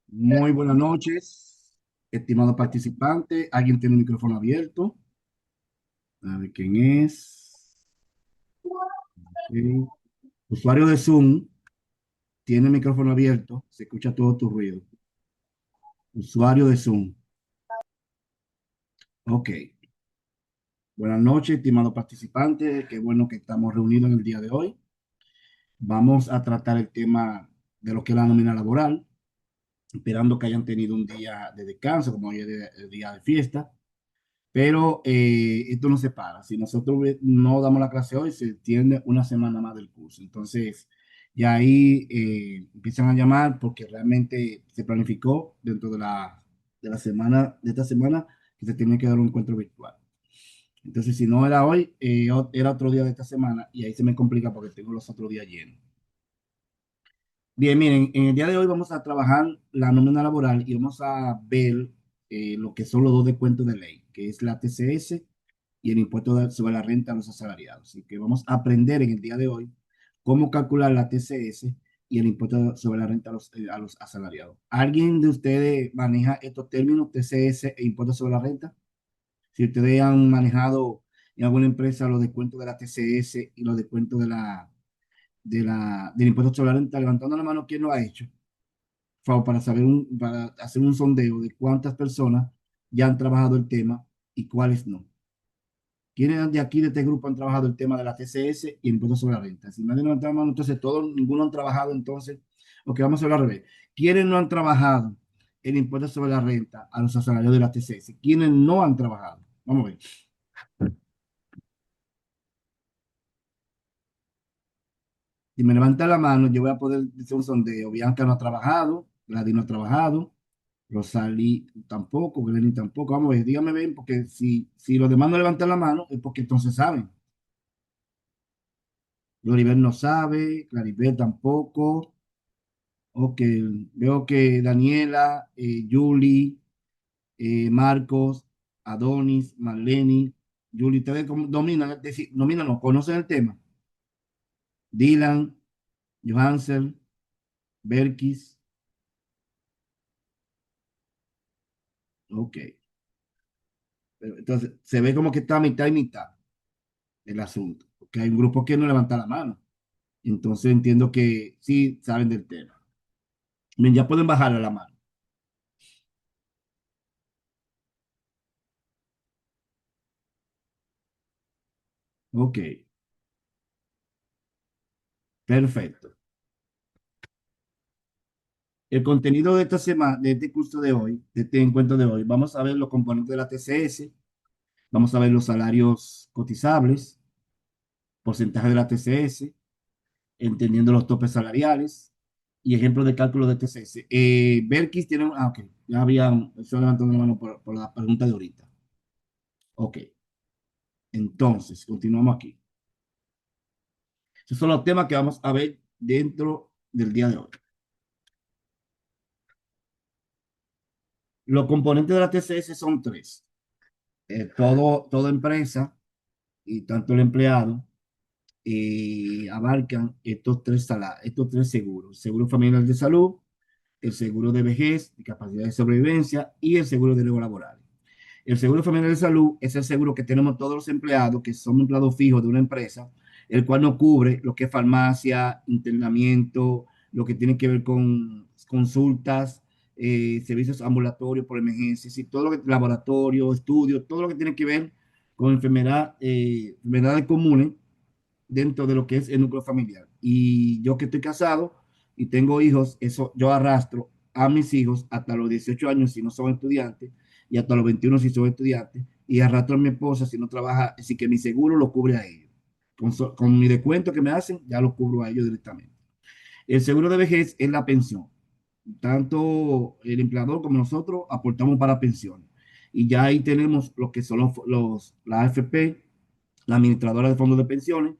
Muy buenas noches, estimado participante. ¿Alguien tiene el micrófono abierto? A ver quién es. Ok. Usuario de Zoom, tiene el micrófono abierto. Se escucha todo tu ruido. Usuario de Zoom. Ok. Buenas noches, estimado participante. Qué bueno que estamos reunidos en el día de hoy. Vamos a tratar el tema de lo que es la nómina laboral, esperando que hayan tenido un día de descanso, como hoy es el día de fiesta. Pero esto no se para. Si nosotros no damos la clase hoy, se extiende una semana más del curso. Entonces, ya ahí empiezan a llamar porque realmente se planificó dentro de la semana, de esta semana, que se tiene que dar un encuentro virtual. Entonces, si no era hoy, era otro día de esta semana y ahí se me complica porque tengo los otros días llenos. Bien, miren, en el día de hoy vamos a trabajar la nómina laboral y vamos a ver lo que son los dos descuentos de ley, que es la TCS y el impuesto sobre la renta a los asalariados. Así que vamos a aprender en el día de hoy cómo calcular la TCS y el impuesto sobre la renta a los asalariados. ¿Alguien de ustedes maneja estos términos, TCS e impuesto sobre la renta? Si ustedes han manejado en alguna empresa los descuentos de la TCS y los descuentos del impuesto sobre la renta, levantando la mano, ¿quién lo ha hecho? Para saber para hacer un sondeo de cuántas personas ya han trabajado el tema y cuáles no. ¿Quiénes de aquí, de este grupo, han trabajado el tema de la TCS y el impuesto sobre la renta? Si nadie levanta la mano, entonces todos, ninguno han trabajado, entonces, ok, vamos a hablar al revés. ¿Quiénes no han trabajado el impuesto sobre la renta a los asalariados de la TCS? ¿Quiénes no han trabajado? Vamos a ver. Si me levanta la mano, yo voy a poder hacer un sondeo. Bianca no ha trabajado, Gladys no ha trabajado, Rosalí tampoco, Glenny tampoco. Vamos a ver, dígame bien, porque si los demás no levantan la mano, es porque entonces saben. Floribel no sabe, Claribel tampoco. Ok, veo que Daniela, Julie, Marcos, Adonis, Marlene, Julie, ustedes dominan, es decir, dominan, no conocen el tema. Dylan, Johansel, Berkis, ok. Entonces, se ve como que está mitad y mitad el asunto, porque hay un grupo que no levanta la mano. Entonces entiendo que sí saben del tema. Bien, ya pueden bajarle la mano. Ok, perfecto. El contenido de esta semana, de este curso de hoy, de este encuentro de hoy, vamos a ver los componentes de la TCS, vamos a ver los salarios cotizables, porcentaje de la TCS, entendiendo los topes salariales y ejemplos de cálculo de TCS. Berkis tiene, ok, ya habían, estoy levantando la mano por la pregunta de ahorita. Ok, entonces, continuamos aquí. Esos son los temas que vamos a ver dentro del día de hoy. Los componentes de la TCS son tres. Toda empresa y tanto el empleado abarcan estos tres seguros: el seguro familiar de salud, el seguro de vejez, de capacidad de sobrevivencia y el seguro de riesgo laboral. El seguro familiar de salud es el seguro que tenemos todos los empleados, que son empleados fijos de una empresa, el cual nos cubre lo que es farmacia, internamiento, lo que tiene que ver con consultas, servicios ambulatorios por emergencias y todo lo que, laboratorio, estudios, todo lo que tiene que ver con enfermedades comunes dentro de lo que es el núcleo familiar. Y yo que estoy casado y tengo hijos, eso yo arrastro a mis hijos hasta los 18 años si no son estudiantes y hasta los 21 si son estudiantes y arrastro a mi esposa si no trabaja, así que mi seguro lo cubre a ellos. Con mi descuento que me hacen, ya lo cubro a ellos directamente. El seguro de vejez es la pensión. Tanto el empleador como nosotros aportamos para pensiones. Y ya ahí tenemos lo que son la AFP, la administradora de fondos de pensiones,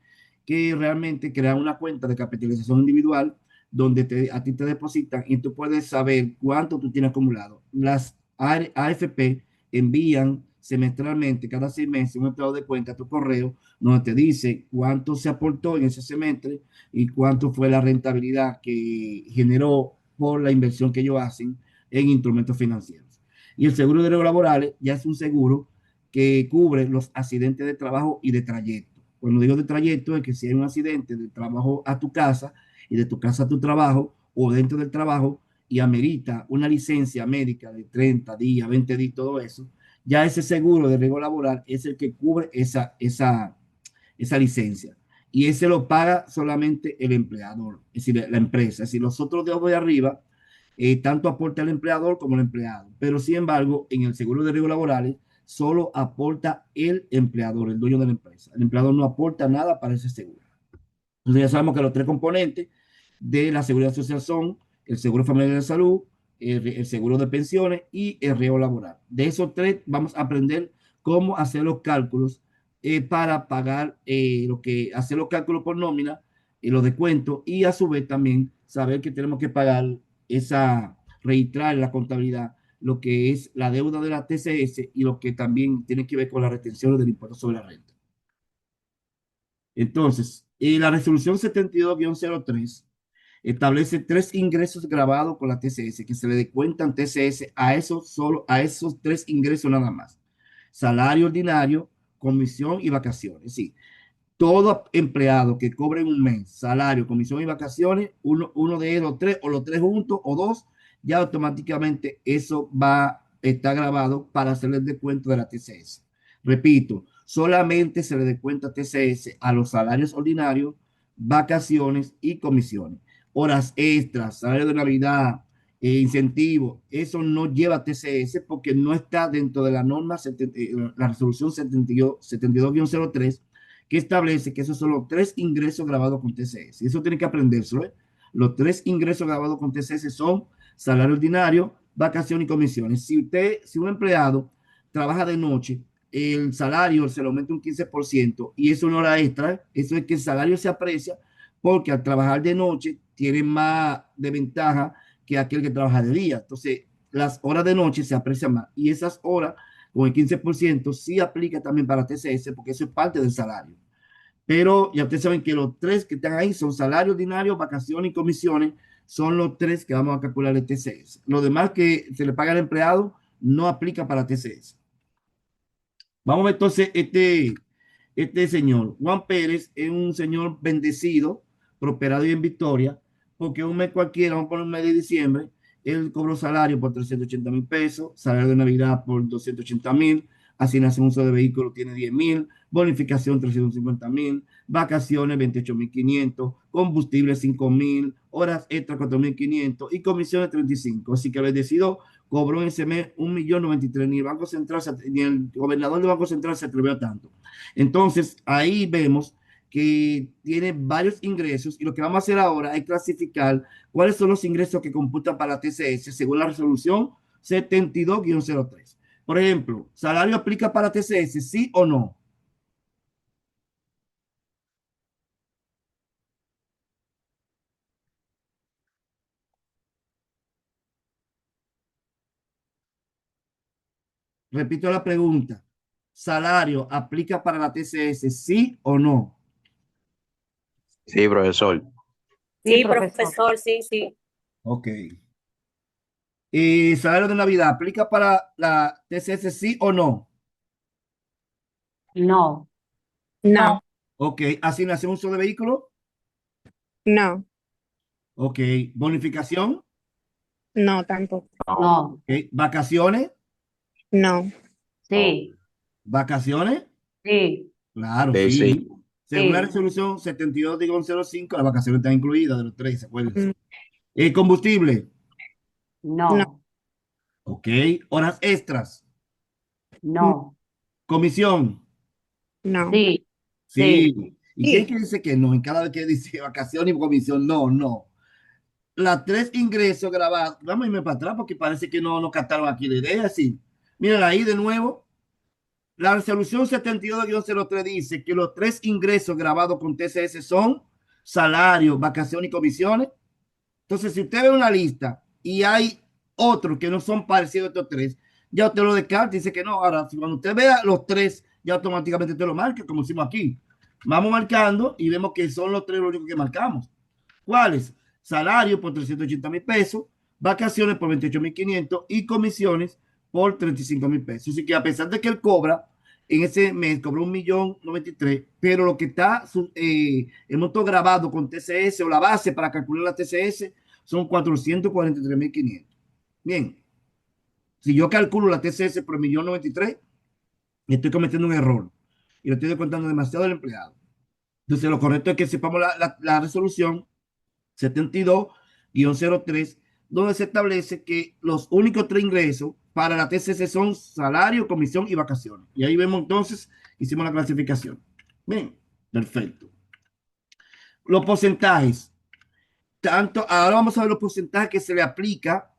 que realmente crea una cuenta de capitalización individual donde a ti te depositan y tú puedes saber cuánto tú tienes acumulado. Las AFP envían semestralmente, cada 6 meses, un estado de cuenta a tu correo, donde te dice cuánto se aportó en ese semestre y cuánto fue la rentabilidad que generó por la inversión que ellos hacen en instrumentos financieros. Y el seguro de riesgos laborales ya es un seguro que cubre los accidentes de trabajo y de trayecto. Cuando digo de trayecto es que si hay un accidente de trabajo a tu casa y de tu casa a tu trabajo o dentro del trabajo y amerita una licencia médica de 30 días, 20 días, todo eso, ya ese seguro de riesgo laboral es el que cubre esa licencia. Y ese lo paga solamente el empleador, es decir, la empresa. Es decir, los otros dos de arriba, tanto aporta el empleador como el empleado. Pero sin embargo, en el seguro de riesgos laborales, solo aporta el empleador, el dueño de la empresa. El empleador no aporta nada para ese seguro. Entonces ya sabemos que los tres componentes de la seguridad social son el seguro familiar de salud, el seguro de pensiones y el riesgo laboral. De esos tres vamos a aprender cómo hacer los cálculos para pagar hacer los cálculos por nómina y los descuentos y a su vez también saber que tenemos que pagar registrar en la contabilidad lo que es la deuda de la TCS y lo que también tiene que ver con las retenciones del impuesto sobre la renta. Entonces, la resolución 72-03 establece tres ingresos grabados con la TCS, que se le descuentan TCS a esos tres ingresos nada más. Salario ordinario, comisión y vacaciones. Sí, todo empleado que cobre en un mes salario, comisión y vacaciones, uno de los tres o los tres juntos o dos, ya automáticamente eso va a estar grabado para hacerle el descuento de la TCS. Repito, solamente se le descuenta TCS a los salarios ordinarios, vacaciones y comisiones. Horas extras, salario de Navidad, incentivo, eso no lleva TCS porque no está dentro de la norma, la resolución 72-03 que establece que esos son los tres ingresos grabados con TCS. Y eso tiene que aprendérselo. ¿Eh? Los tres ingresos grabados con TCS son salario ordinario, vacación y comisiones. Si un empleado trabaja de noche, el salario se le aumenta un 15% y es una hora extra, eso es que el salario se aprecia porque al trabajar de noche tiene más de ventaja que aquel que trabaja de día. Entonces, las horas de noche se aprecian más y esas horas con el 15% sí aplica también para TCS porque eso es parte del salario. Pero ya ustedes saben que los tres que están ahí son salario ordinario, vacaciones y comisiones, son los tres que vamos a calcular el TCS. Lo demás que se le paga al empleado no aplica para TCS. Vamos a ver entonces este señor. Juan Pérez es un señor bendecido, prosperado y en victoria, porque un mes cualquiera, vamos a poner un mes de diciembre, él cobró salario por 380,000 pesos, salario de Navidad por 280,000, asignación uso de vehículo tiene 10,000, bonificación 350,000, vacaciones 28,500, combustible 5,000, horas extra 4,500 y comisiones 35. Así que el bendecido cobró en ese mes 1,093,000. Ni el Banco Central, ni el gobernador del Banco Central se atrevió a tanto. Entonces, ahí vemos que tiene varios ingresos y lo que vamos a hacer ahora es clasificar cuáles son los ingresos que computan para la TCS según la resolución 72-03. Por ejemplo, ¿salario aplica para TCS, sí o no? Repito la pregunta. ¿Salario aplica para la TCS, sí o no? Sí, profesor. Sí, Sí, profesor. profesor, sí, sí. Ok. ¿Salario de Navidad aplica para la TCS, sí o no? No, No, Ok. ¿Asignación uso de vehículo? no, Ok. ¿Bonificación? no, tampoco. no, Ok. ¿Vacaciones? No, sí, ¿Vacaciones? sí, Claro, Sí, sí. sí. Según la sí, resolución 72-05, las vacaciones están incluidas de los tres, acuérdense. mm, Combustible. no, no, Ok. Horas extras. no, Comisión. no. sí, sí, Sí. ¿Y quién Sí, que dice que no? En cada vez que dice vacación y comisión, no, no. Las tres ingresos grabados, vamos a irme para atrás porque parece que no captaron aquí la idea. Sí. Miren ahí de nuevo. La resolución 72-03 dice que los tres ingresos grabados con TCS son salario, vacación y comisiones. Entonces, si usted ve una lista y hay otros que no son parecidos a estos tres, ya usted lo descarta y dice que no. Ahora, si cuando usted vea los tres, ya automáticamente usted lo marca, como hicimos aquí. Vamos marcando y vemos que son los tres los únicos que marcamos. ¿Cuáles? Salario por 380,000 pesos, vacaciones por 28,500 y comisiones por 35,000 pesos. Así que a pesar de que él cobra, en ese mes cobró 1,093,000, pero lo que está el monto grabado con TCS o la base para calcular la TCS son 443,500. Bien, si yo calculo la TCS por 1,093,000, estoy cometiendo un error y lo estoy descontando demasiado al empleado. Entonces, lo correcto es que sepamos la resolución 72-03, donde se establece que los únicos tres ingresos para la TCC son salario, comisión y vacaciones. Y ahí vemos entonces, hicimos la clasificación. Bien, perfecto. Los porcentajes. Ahora vamos a ver los porcentajes que se le aplica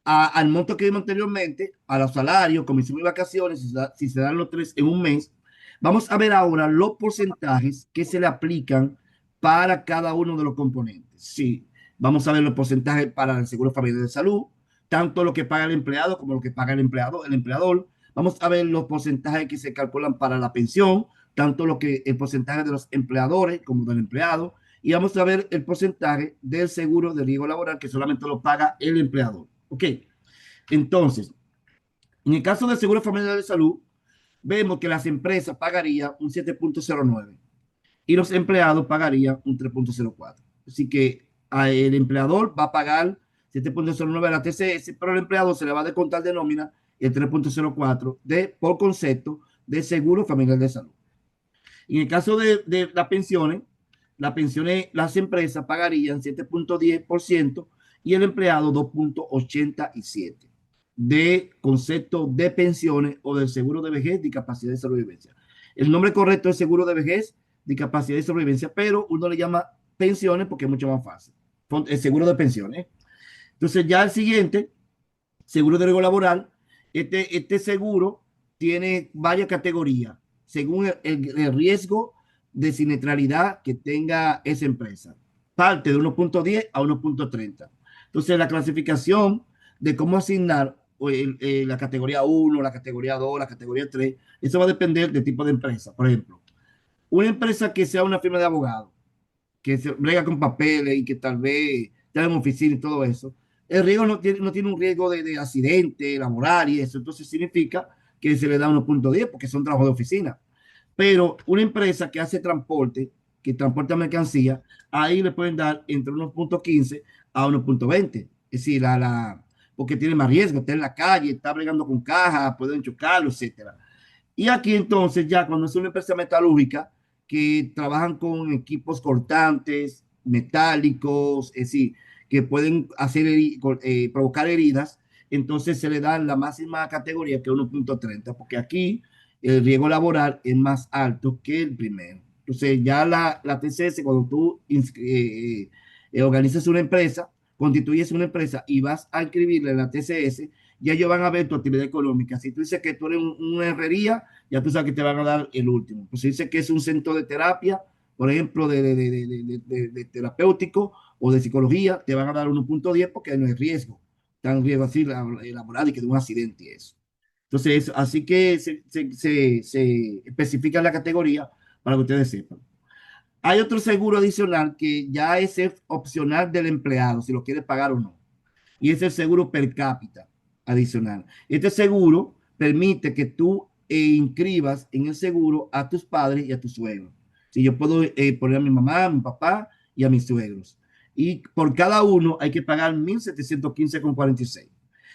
al monto que vimos anteriormente, a los salarios, comisión y vacaciones, si se dan los tres en un mes. Vamos a ver ahora los porcentajes que se le aplican para cada uno de los componentes. Sí, vamos a ver los porcentajes para el seguro familiar de salud, tanto lo que paga el empleado como lo que paga el empleador. Vamos a ver los porcentajes que se calculan para la pensión, tanto el porcentaje de los empleadores como del empleado. Y vamos a ver el porcentaje del seguro de riesgo laboral que solamente lo paga el empleador. Ok, entonces, en el caso del seguro familiar de salud, vemos que las empresas pagarían un 7,09 y los empleados pagarían un 3,04. Así que el empleador va a pagar 7,09 a la TCS, pero el empleado se le va a descontar de nómina el 3,04 por concepto de seguro familiar de salud. En el caso de las pensiones, las empresas pagarían 7,10% y el empleado 2,87% de concepto de pensiones o del seguro de vejez, discapacidad y sobrevivencia. El nombre correcto es seguro de vejez, discapacidad y sobrevivencia, pero uno le llama pensiones porque es mucho más fácil. El seguro de pensiones. Entonces ya el siguiente, seguro de riesgo laboral, este seguro tiene varias categorías según el riesgo de siniestralidad que tenga esa empresa. Parte de 1,10 a 1,30. Entonces la clasificación de cómo asignar la categoría 1, la categoría 2, la categoría 3, eso va a depender del tipo de empresa. Por ejemplo, una empresa que sea una firma de abogados, que se brega con papeles y que tal vez tenga en oficina y todo eso, el riesgo no tiene un riesgo de accidente laboral y eso. Entonces significa que se le da 1,10 porque son trabajos de oficina. Pero una empresa que hace transporte, que transporta mercancía, ahí le pueden dar entre 1,15 a 1,20. Es decir, porque tiene más riesgo, está en la calle, está bregando con cajas, pueden chocarlo, etcétera. Y aquí entonces ya cuando es una empresa metalúrgica que trabajan con equipos cortantes, metálicos, es decir, que pueden provocar heridas, entonces se le da la máxima categoría que es 1,30, porque aquí el riesgo laboral es más alto que el primero. Entonces ya la TCS, cuando tú organizas una empresa, constituyes una empresa y vas a inscribirle en la TCS, ya ellos van a ver tu actividad económica. Si tú dices que tú eres una herrería, ya tú sabes que te van a dar el último. Pues si dices que es un centro de terapia, por ejemplo, de terapéutico o de psicología, te van a dar 1,10 porque no hay riesgo, tan riesgo así laboral y que de un accidente y eso. Entonces, así que se especifica la categoría para que ustedes sepan. Hay otro seguro adicional que ya es opcional del empleado, si lo quiere pagar o no. Y es el seguro per cápita adicional. Este seguro permite que tú inscribas en el seguro a tus padres y a tus suegros. Si yo puedo poner a mi mamá, a mi papá y a mis suegros. Y por cada uno hay que pagar 1,715,46.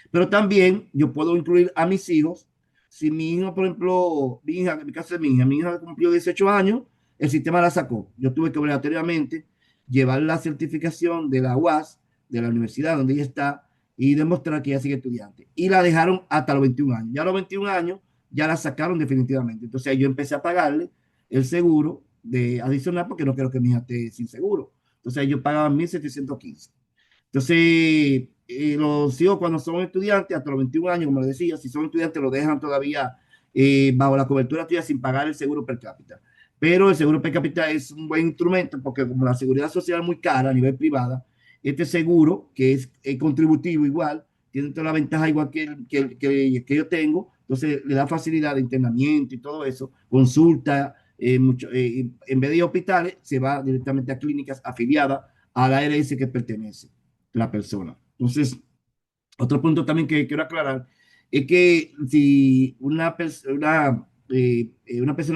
Pero también yo puedo incluir a mis hijos. Si mi hijo, por ejemplo, en mi caso de mi hija cumplió 18 años, el sistema la sacó. Yo tuve que obligatoriamente llevar la certificación de la UAS, de la universidad donde ella está, y demostrar que ella sigue estudiante. Y la dejaron hasta los 21 años. Ya a los 21 años ya la sacaron definitivamente. Entonces yo empecé a pagarle el seguro de adicional porque no quiero que mi hija esté sin seguro. Entonces yo pagaba 1,715. Entonces, los hijos cuando son estudiantes, hasta los 21 años, como les decía, si son estudiantes, lo dejan todavía bajo la cobertura tuya sin pagar el seguro per cápita. Pero el seguro per cápita es un buen instrumento porque como la seguridad social es muy cara a nivel privada, este seguro, que es contributivo igual, tienen toda la ventaja igual que yo tengo, entonces le da facilidad de internamiento y todo eso, consulta, en vez de ir a hospitales, se va directamente a clínicas afiliadas a la ARS que pertenece la persona. Entonces, otro punto también que quiero aclarar es que si una persona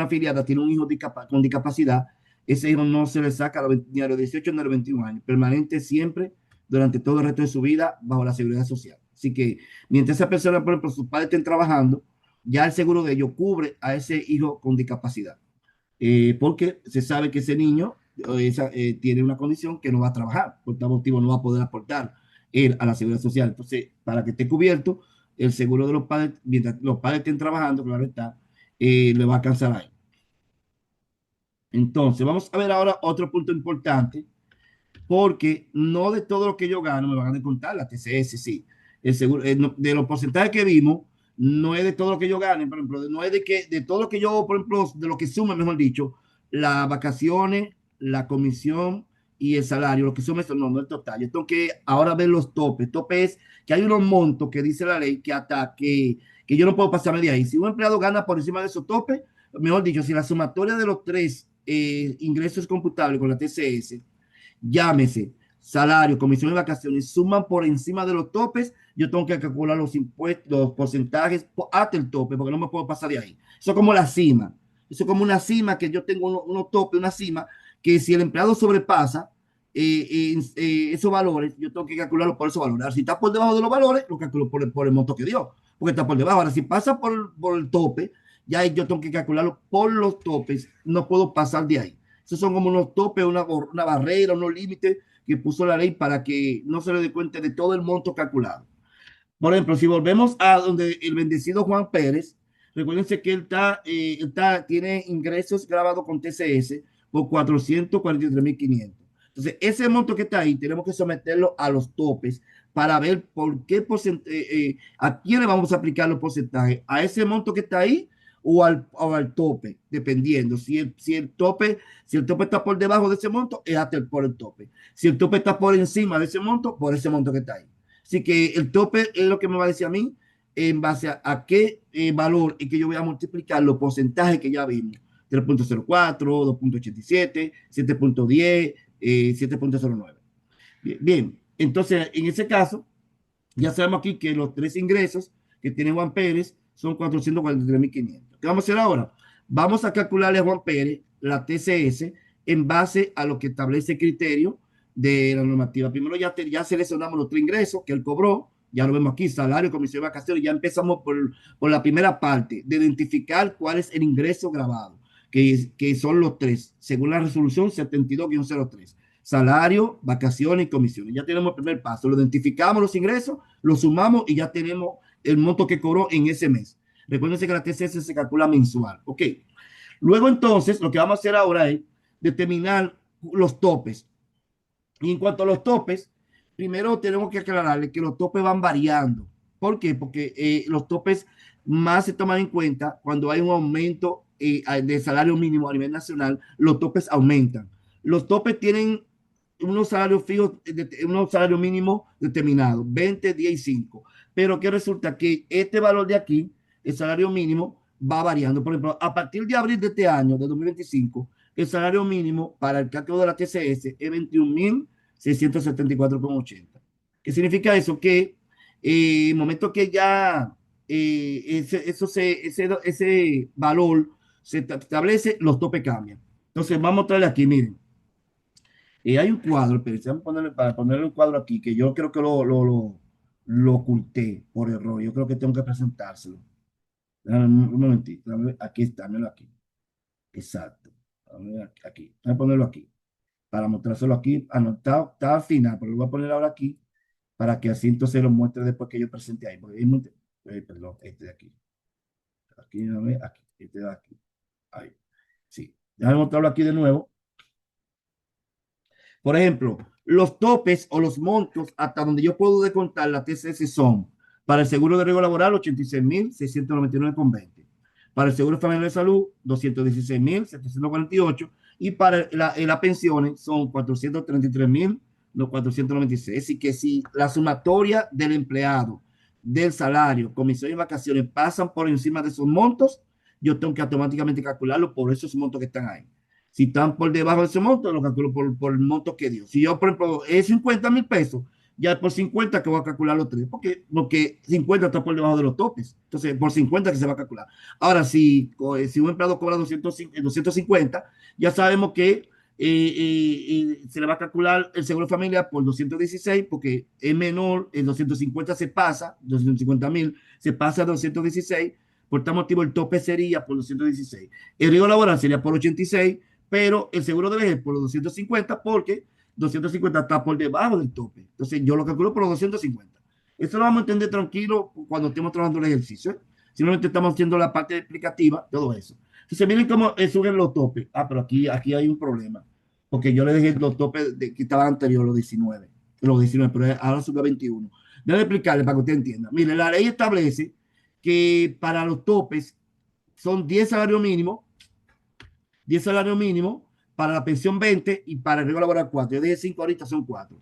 afiliada tiene un hijo con discapacidad, ese hijo no se le saca ni a los 18 ni a los 21 años, permanente siempre durante todo el resto de su vida bajo la seguridad social. Así que mientras esa persona, por ejemplo, sus padres estén trabajando, ya el seguro de ellos cubre a ese hijo con discapacidad, porque se sabe que ese niño tiene una condición que no va a trabajar, por tal motivo no va a poder aportar él a la seguridad social. Entonces, para que esté cubierto, el seguro de los padres, mientras los padres estén trabajando, claro está, le va a alcanzar ahí. Entonces, vamos a ver ahora otro punto importante, porque no de todo lo que yo gano me van a descontar la TCS, sí. El seguro, de los porcentajes que vimos, no es de todo lo que yo gane, por ejemplo, no es de todo lo que yo, por ejemplo, de lo que suma, mejor dicho, las vacaciones, la comisión y el salario, lo que suma eso, no es total. Yo tengo que ahora ver los topes. Tope es que hay unos montos que dice la ley que hasta que yo no puedo pasarme de ahí. Si un empleado gana por encima de esos topes, mejor dicho, si la sumatoria de los tres ingresos computables con la TCS, llámese salario, comisión de vacaciones, suman por encima de los topes, yo tengo que calcular los impuestos, los porcentajes hasta el tope, porque no me puedo pasar de ahí. Eso es como la cima. Eso es como una cima que yo tengo unos topes, una cima, que si el empleado sobrepasa esos valores, yo tengo que calcularlo por esos valores. Ahora, si está por debajo de los valores, lo calculo por el monto que dio, porque está por debajo. Ahora, si pasa por el tope, ya yo tengo que calcularlo por los topes, no puedo pasar de ahí. Esos son como unos topes, una barrera, unos límites que puso la ley para que no se le dé cuenta de todo el monto calculado. Por ejemplo, si volvemos a donde el bendecido Juan Pérez, recuérdense que tiene ingresos grabados con TCS por 443.500. Entonces, ese monto que está ahí, tenemos que someterlo a los topes para ver por qué porcentaje, a quién le vamos a aplicar los porcentajes, a ese monto que está ahí o al tope, dependiendo. Si el tope está por debajo de ese monto, es hasta por el tope. Si el tope está por encima de ese monto, por ese monto que está ahí. Así que el tope es lo que me va a decir a mí en base a qué valor y que yo voy a multiplicar los porcentajes que ya vimos. 3.04, 2.87, 7.10, 7.09. Bien, entonces en ese caso, ya sabemos aquí que los tres ingresos que tiene Juan Pérez son 443.500. ¿Qué vamos a hacer ahora? Vamos a calcularle a Juan Pérez la TCS en base a lo que establece el criterio de la normativa. Primero ya seleccionamos los tres ingresos que él cobró, ya lo vemos aquí, salario, comisión de vacaciones, ya empezamos por la primera parte, de identificar cuál es el ingreso grabado, que son los tres, según la resolución 72-03. Salario, vacaciones y comisiones. Ya tenemos el primer paso. Lo identificamos los ingresos, lo sumamos y ya tenemos el monto que cobró en ese mes. Recuerden que la TCS se calcula mensual. Ok. Luego entonces, lo que vamos a hacer ahora es determinar los topes. Y en cuanto a los topes, primero tenemos que aclararle que los topes van variando. ¿Por qué? Porque los topes más se toman en cuenta cuando hay un aumento de salario mínimo a nivel nacional, los topes aumentan. Los topes tienen unos salarios fijos, unos salarios mínimos determinados, 20, 10 y 5. Pero que resulta que este valor de aquí, el salario mínimo, va variando. Por ejemplo, a partir de abril de este año, de 2025, el salario mínimo para el cálculo de la TCS es 21.674,80. ¿Qué significa eso? Que en el momento que ya ese valor se establece, los topes cambian. Entonces, vamos a traerle aquí, miren. Hay un cuadro, pero para ponerle un cuadro aquí, que yo creo que lo oculté por error. Yo creo que tengo que presentárselo. Déjame un momentito. Aquí está, míralo aquí. Exacto. Aquí. Voy a ponerlo aquí. Para mostrárselo aquí. Anotado, está al final, pero lo voy a poner ahora aquí para que así entonces lo muestre después que yo presente ahí. Porque perdón, este de aquí. Aquí, aquí. Este de aquí. Ahí. Sí. Déjame mostrarlo aquí de nuevo. Por ejemplo, los topes o los montos hasta donde yo puedo descontar la TCS son para el seguro de riesgo laboral 86.699,20, para el seguro familiar de salud 216.748 y para las pensiones son 433.496. Así que si la sumatoria del empleado del salario, comisión y vacaciones pasan por encima de esos montos, yo tengo que automáticamente calcularlo por esos montos que están ahí. Si están por debajo de ese monto, lo calculo por el monto que dio. Si yo, por ejemplo, es 50,000 pesos, ya por 50 que voy a calcular los tres, porque 50 está por debajo de los topes. Entonces, por 50 que se va a calcular. Ahora, si un empleado cobra 250, ya sabemos que se le va a calcular el seguro familiar por 216 porque es menor, el 250 se pasa, 250,000 se pasa a 216, por tal motivo el tope sería por 216. El riesgo laboral sería por 86, pero el seguro de vejez por los 250 porque 250 está por debajo del tope. Entonces yo lo calculo por los 250. Eso lo vamos a entender tranquilo cuando estemos trabajando el ejercicio. Simplemente estamos haciendo la parte explicativa, todo eso. Entonces miren cómo suben los topes. Pero aquí hay un problema. Porque yo le dejé los topes que estaban anteriores, los 19, pero ahora sube a 21. Déjame explicarle para que usted entienda. Mire, la ley establece que para los topes son 10 salarios mínimos, para la pensión 20 y para el riesgo laboral 4. Yo dije 5 ahorita, son 4.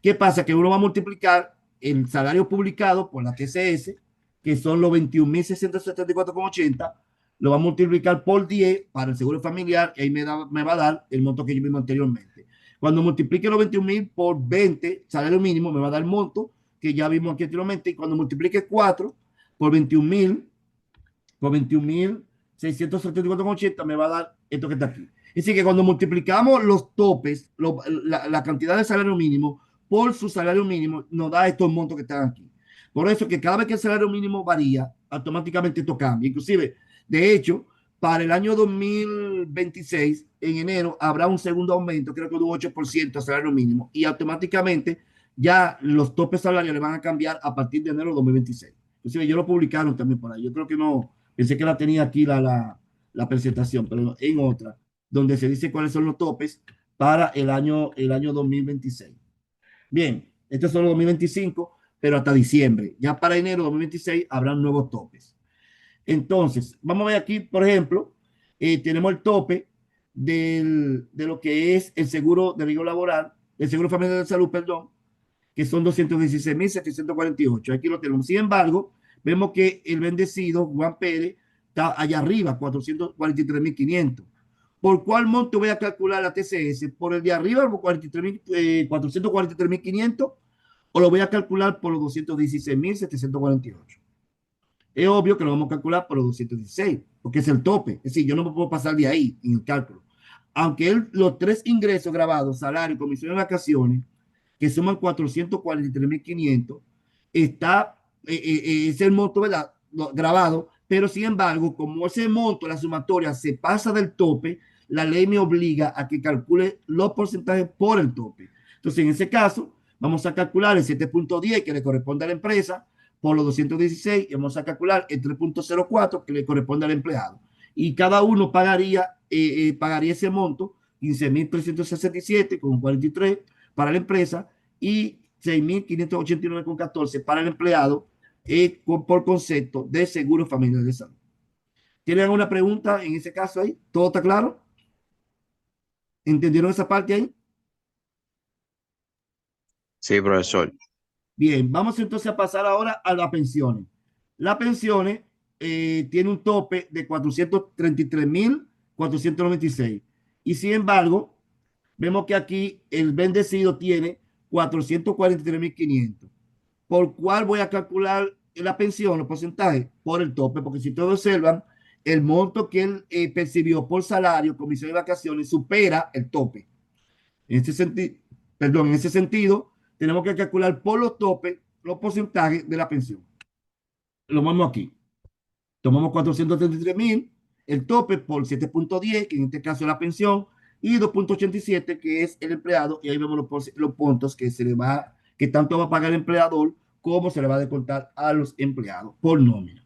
¿Qué pasa? Que uno va a multiplicar el salario publicado por la TCS, que son los 21,674,80, lo va a multiplicar por 10 para el seguro familiar y ahí me va a dar el monto que yo mismo anteriormente. Cuando multiplique los 21,000 por 20, salario mínimo, me va a dar el monto que ya vimos aquí anteriormente. Y cuando multiplique 4 por 21,674,80 me va a dar esto que está aquí. Es decir, que cuando multiplicamos los topes, la cantidad de salario mínimo por su salario mínimo, nos da estos montos que están aquí. Por eso que cada vez que el salario mínimo varía, automáticamente esto cambia. Inclusive, de hecho, para el año 2026, en enero, habrá un segundo aumento, creo que de un 8% al salario mínimo, y automáticamente ya los topes salariales van a cambiar a partir de enero de 2026. Inclusive, ellos lo publicaron también por ahí. Yo creo que no, pensé que la tenía aquí la presentación, pero en otra, donde se dice cuáles son los topes para el año 2026. Bien, estos son los 2025, pero hasta diciembre. Ya para enero de 2026 habrán nuevos topes. Entonces, vamos a ver aquí, por ejemplo, tenemos el tope de lo que es el seguro de riesgo laboral, el seguro familiar de salud, perdón, que son 216,748. Aquí lo tenemos. Sin embargo, vemos que el bendecido Juan Pérez está allá arriba, 443,500. ¿Por cuál monto voy a calcular la TCS? ¿Por el de arriba, por 443,500? ¿O lo voy a calcular por los 216,748? Es obvio que lo vamos a calcular por los 216, porque es el tope. Es decir, yo no me puedo pasar de ahí en el cálculo. Aunque los tres ingresos grabados, salario, comisión de vacaciones, que suman 443,500, es el monto, ¿verdad? Grabado, pero sin embargo, como ese monto, la sumatoria, se pasa del tope, la ley me obliga a que calcule los porcentajes por el tope. Entonces, en ese caso, vamos a calcular el 7,10 que le corresponde a la empresa por los 216 y vamos a calcular el 3,04 que le corresponde al empleado. Y cada uno pagaría ese monto, 15,367,43 para la empresa y 6,589,14 para el empleado por concepto de seguro familiar de salud. ¿Tienen alguna pregunta en ese caso ahí? ¿Todo está claro? ¿Entendieron esa parte ahí? Sí, profesor. Bien, vamos entonces a pasar ahora a las pensiones. Las pensiones tiene un tope de 433,496. Y sin embargo, vemos que aquí el bendecido tiene 443,500. ¿Por cuál voy a calcular la pensión, los porcentajes? Por el tope, porque si todos observan, el monto que él percibió por salario, comisión de vacaciones, supera el tope. En ese sentido, perdón, en ese sentido, tenemos que calcular por los topes los porcentajes de la pensión. Lo vamos aquí. Tomamos 433,000, el tope por 7,10, que en este caso es la pensión, y 2,87, que es el empleado, y ahí vemos los puntos que tanto va a pagar el empleador como se le va a descontar a los empleados por nómina.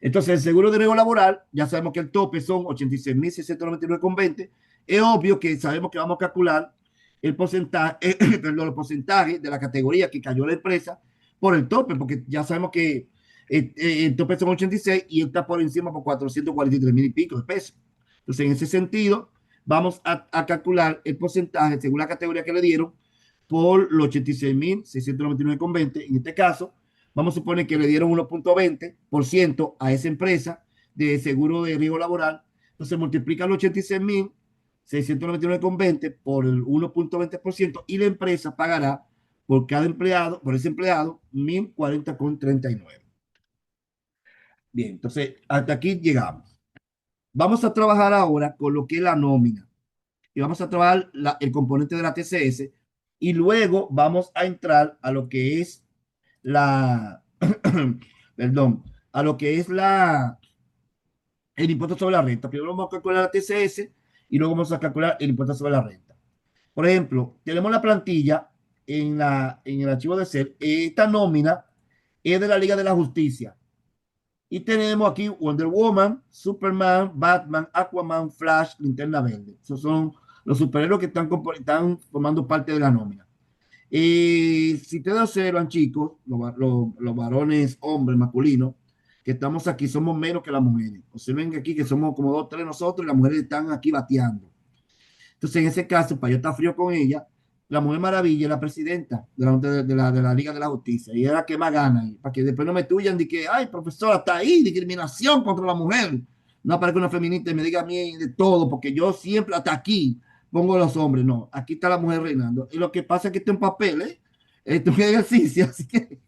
Entonces, el seguro de riesgo laboral, ya sabemos que el tope son 86,699,20. Es obvio que sabemos que vamos a calcular el porcentaje, el porcentaje de la categoría que cayó la empresa por el tope, porque ya sabemos que el tope son 86 y está por encima por 443,000 y pico de pesos. Entonces, en ese sentido, vamos a calcular el porcentaje según la categoría que le dieron por los 86,699,20. En este caso, Vamos a suponer que le dieron 1.20% a esa empresa de seguro de riesgo laboral. Entonces multiplica los 86.699,20 por el 1.20% y la empresa pagará por cada empleado, por ese empleado, 1.040,39. Bien, entonces hasta aquí llegamos. Vamos a trabajar ahora con lo que es la nómina y vamos a trabajar el componente de la TCS y luego vamos a entrar a lo que es la, perdón, a lo que es el impuesto sobre la renta. Primero vamos a calcular la TCS y luego vamos a calcular el impuesto sobre la renta. Por ejemplo, tenemos la plantilla en el archivo de Excel. Esta nómina es de la Liga de la Justicia. Y tenemos aquí Wonder Woman, Superman, Batman, Aquaman, Flash, Linterna Verde. Esos son los superhéroes que están formando parte de la nómina. Si ustedes observan, chicos, los varones, hombres, masculinos, que estamos aquí, somos menos que las mujeres. Observen aquí que somos como dos, tres nosotros y las mujeres están aquí bateando. Entonces, en ese caso, para yo estar frío con ella, la Mujer Maravilla es la presidenta de la Liga de la Justicia y es la que más gana. Para que después no me tuyan de que, ay, profesora, está ahí, discriminación contra la mujer. No aparezca una feminista y me diga a mí de todo, porque yo siempre, hasta aquí, pongo a los hombres. No, aquí está la mujer reinando. Y lo que pasa es que está en papel, ¿eh? Esto es un ejercicio, así que.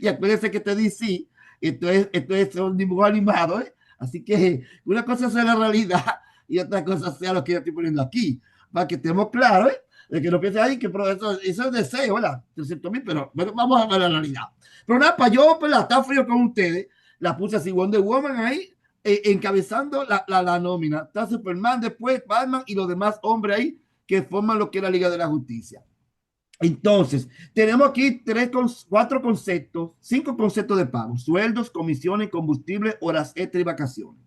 Y acuérdense que te dice, esto es un dibujo animado, ¿eh? Así que una cosa es la realidad y otra cosa sea lo que yo estoy poniendo aquí, para que estemos claros, ¿eh? De que no piense ahí que eso es deseo, ¿verdad? 300,000, pero bueno, vamos a ver la realidad. Pero nada, para yo, pues, la está frío con ustedes, la puse así, Wonder Woman ahí, encabezando la nómina. Está Superman, después Batman y los demás hombres ahí que forman lo que es la Liga de la Justicia. Entonces, tenemos aquí cuatro conceptos, cinco conceptos de pago: sueldos, comisiones, combustible, horas extra y vacaciones.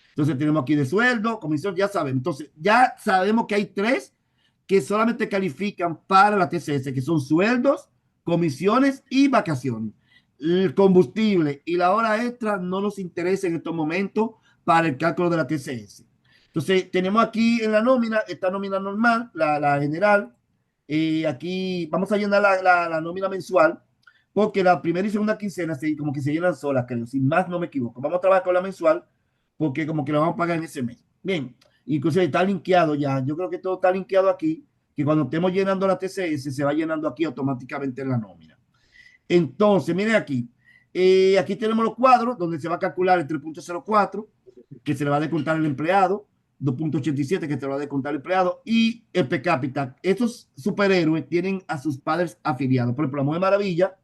Entonces tenemos aquí de sueldo, comisión, ya sabemos. Entonces ya sabemos que hay tres que solamente califican para la TCS, que son sueldos, comisiones y vacaciones. El combustible y la hora extra no nos interesa en estos momentos para el cálculo de la TCS. Entonces tenemos aquí en la nómina, esta nómina normal, la general. Aquí vamos a llenar la nómina mensual porque la primera y segunda quincena como que se llenan solas, creo, si más no me equivoco. Vamos a trabajar con la mensual porque como que lo vamos a pagar en ese mes. Bien, incluso está linkeado ya. Yo creo que todo está linkeado aquí, que cuando estemos llenando la TCS se va llenando aquí automáticamente en la nómina. Entonces, miren aquí. Aquí tenemos los cuadros donde se va a calcular el 3.04, que se le va a descontar el empleado, 2.87, que se le va a descontar el empleado, y el per cápita. Estos superhéroes tienen a sus padres afiliados. Por ejemplo, la Mujer Maravilla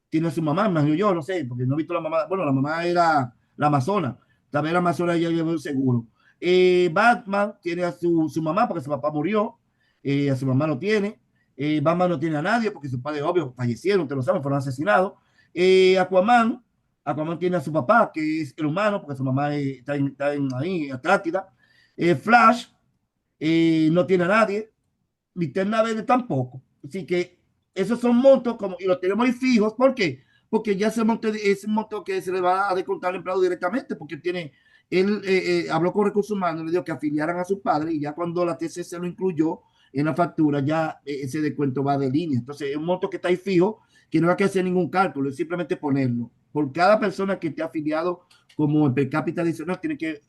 tiene a su mamá, imagino yo, no sé, porque no he visto la mamá. Bueno, la mamá era la amazona. También la amazona ya llevó el seguro. Batman tiene a su mamá porque su papá murió. A su mamá no tiene. Batman no tiene a nadie porque sus padres, obvio, fallecieron, ustedes lo saben, fueron asesinados. Aquaman tiene a su papá, que es el humano, porque su mamá está ahí, Atlántida. Flash no tiene a nadie. Linterna Verde tampoco. Así que esos son montos y los tenemos ahí fijos. ¿Por qué? Porque ya ese monto que se le va a descontar al empleado directamente, porque él habló con recursos humanos, le dijo que afiliaran a su padre y ya cuando la TCC lo incluyó en la factura, ya ese descuento va de línea. Entonces, es un monto que está ahí fijo, que no hay que hacer ningún cálculo, es simplemente ponerlo. Por cada persona que esté afiliado como el per cápita adicional, tiene que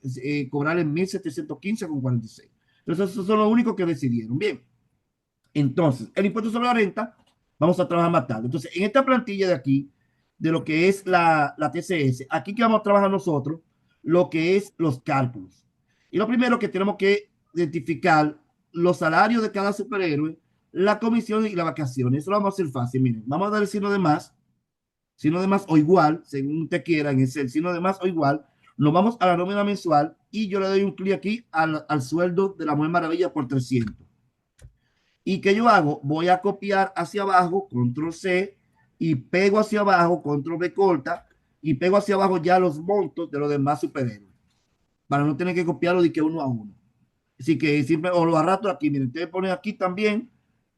cobrar en 1.715,46. Entonces, esos son los únicos que decidieron. Bien. Entonces, el impuesto sobre la renta, vamos a trabajar más tarde. Entonces, en esta plantilla de aquí, de lo que es la TCS, aquí que vamos a trabajar nosotros, lo que es los cálculos. Y lo primero que tenemos que identificar los salarios de cada superhéroe, la comisión y las vacaciones. Eso lo vamos a hacer fácil. Miren, vamos a dar el signo de más o igual, según usted quiera, es el signo de más o igual. Nos vamos a la nómina mensual y yo le doy un clic aquí al sueldo de la Mujer Maravilla por 300. ¿Y qué yo hago? Voy a copiar hacia abajo, control C, y pego hacia abajo, control V corta, y pego hacia abajo ya los montos de los demás superhéroes, para no tener que copiarlo de que uno a uno. Así que siempre, o lo arrastro aquí, miren, ustedes ponen aquí también,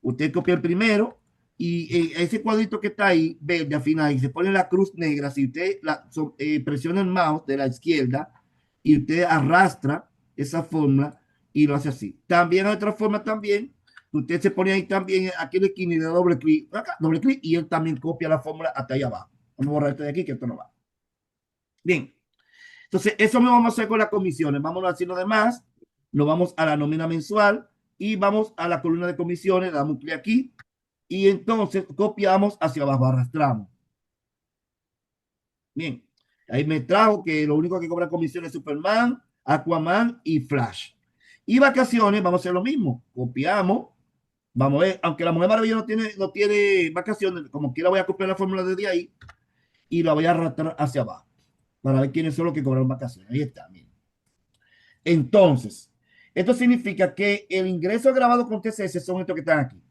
usted copia el primero, y ese cuadrito que está ahí, verde al final, y se pone la cruz negra, si usted presiona el mouse de la izquierda, y usted arrastra esa fórmula, y lo hace así. También hay otra forma también, Usted se pone ahí también, aquí en la esquina y le da doble clic, acá, doble clic, y él también copia la fórmula hasta ahí abajo. Vamos a borrar esto de aquí, que esto no va. Bien, entonces eso me vamos a hacer con las comisiones. Vámonos haciendo de más, nos vamos a la nómina mensual y vamos a la columna de comisiones, le damos un clic aquí y entonces copiamos hacia abajo, arrastramos. Bien, ahí me trajo que lo único que cobra comisión es Superman, Aquaman y Flash. Y vacaciones, vamos a hacer lo mismo. Copiamos, vamos a ver, aunque la Mujer Maravilla no tiene vacaciones, como quiera voy a copiar la fórmula desde ahí y la voy a arrastrar hacia abajo para ver quiénes son los que cobraron vacaciones. Ahí está, miren. Entonces, esto significa que el ingreso grabado con TCS son estos que están aquí.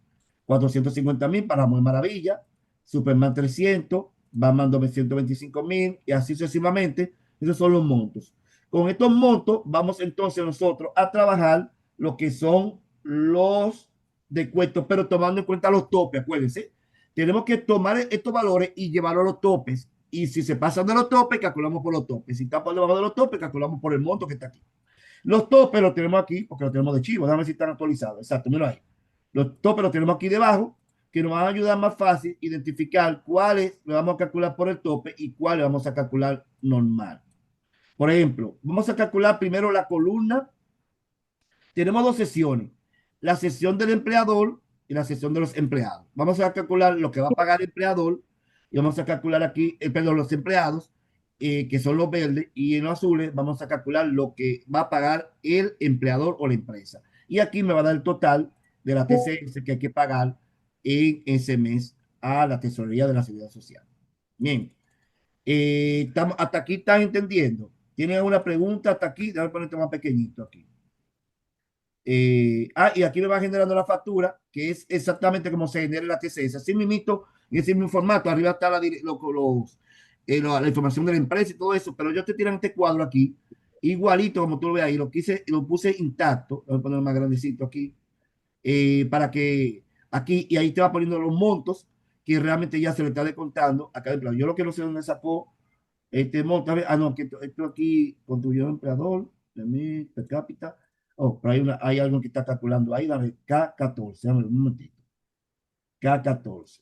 450,000 para Muy Maravilla, Superman 300, Batman 925,000 y así sucesivamente. Esos son los montos. Con estos montos vamos entonces nosotros a trabajar lo que son los descuentos, pero tomando en cuenta los topes, acuérdense. Tenemos que tomar estos valores y llevarlos a los topes. Y si se pasan de los topes, calculamos por los topes. Si está por debajo de los topes, calculamos por el monto que está aquí. Los topes los tenemos aquí porque los tenemos de chivo. Déjame ver si están actualizados. Exacto, mira ahí. Los topes los tenemos aquí debajo, que nos van a ayudar más fácil a identificar cuáles le vamos a calcular por el tope y cuáles vamos a calcular normal. Por ejemplo, vamos a calcular primero la columna. Tenemos dos sesiones, la sesión del empleador y la sesión de los empleados. Vamos a calcular lo que va a pagar el empleador y vamos a calcular aquí, perdón, los empleados, que son los verdes, y en los azules vamos a calcular lo que va a pagar el empleador o la empresa. Y aquí me va a dar el total de la TCS que hay que pagar en ese mes a la tesorería de la Seguridad Social. Bien, hasta aquí están entendiendo. ¿Tienen alguna pregunta hasta aquí? Déjame ponerte más pequeñito aquí. Y aquí me va generando la factura, que es exactamente como se genera la TCS. Así mismo, en ese mismo formato. Arriba está la información de la empresa y todo eso, pero yo te tiran este cuadro aquí, igualito como tú lo ves ahí. Lo puse intacto. Voy a poner más grandecito aquí, para que aquí, y ahí te va poniendo los montos que realmente ya se le está descontando acá del plan. Yo lo que no sé dónde sacó este monto. No, que esto aquí contribuyó empleador, per cápita. Oh, pero hay algo que está calculando ahí, dame K14, dame un momentito. K14.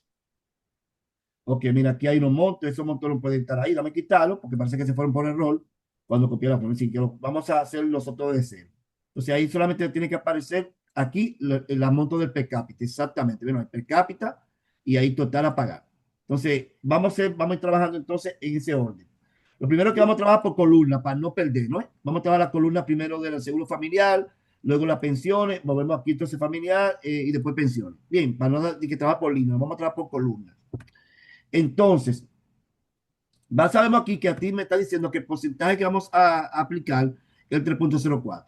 Ok, mira, aquí hay unos montos, esos montos no pueden estar ahí, dame quitarlo, porque parece que se fueron por error cuando copié la forma. Así que vamos a hacer los otros de cero. Entonces ahí solamente tiene que aparecer aquí el monto del per cápita, exactamente. Bueno, el per cápita y ahí total a pagar. Entonces, vamos a ir trabajando entonces en ese orden. Lo primero que vamos a trabajar por columna para no perder, ¿no? Vamos a trabajar la columna primero del seguro familiar, luego las pensiones, movemos aquí entonces familiar, y después pensiones. Bien, para no dar que trabajar por línea, vamos a trabajar por columna. Entonces, sabemos aquí que a ti me está diciendo que el porcentaje que vamos a aplicar es el 3.04.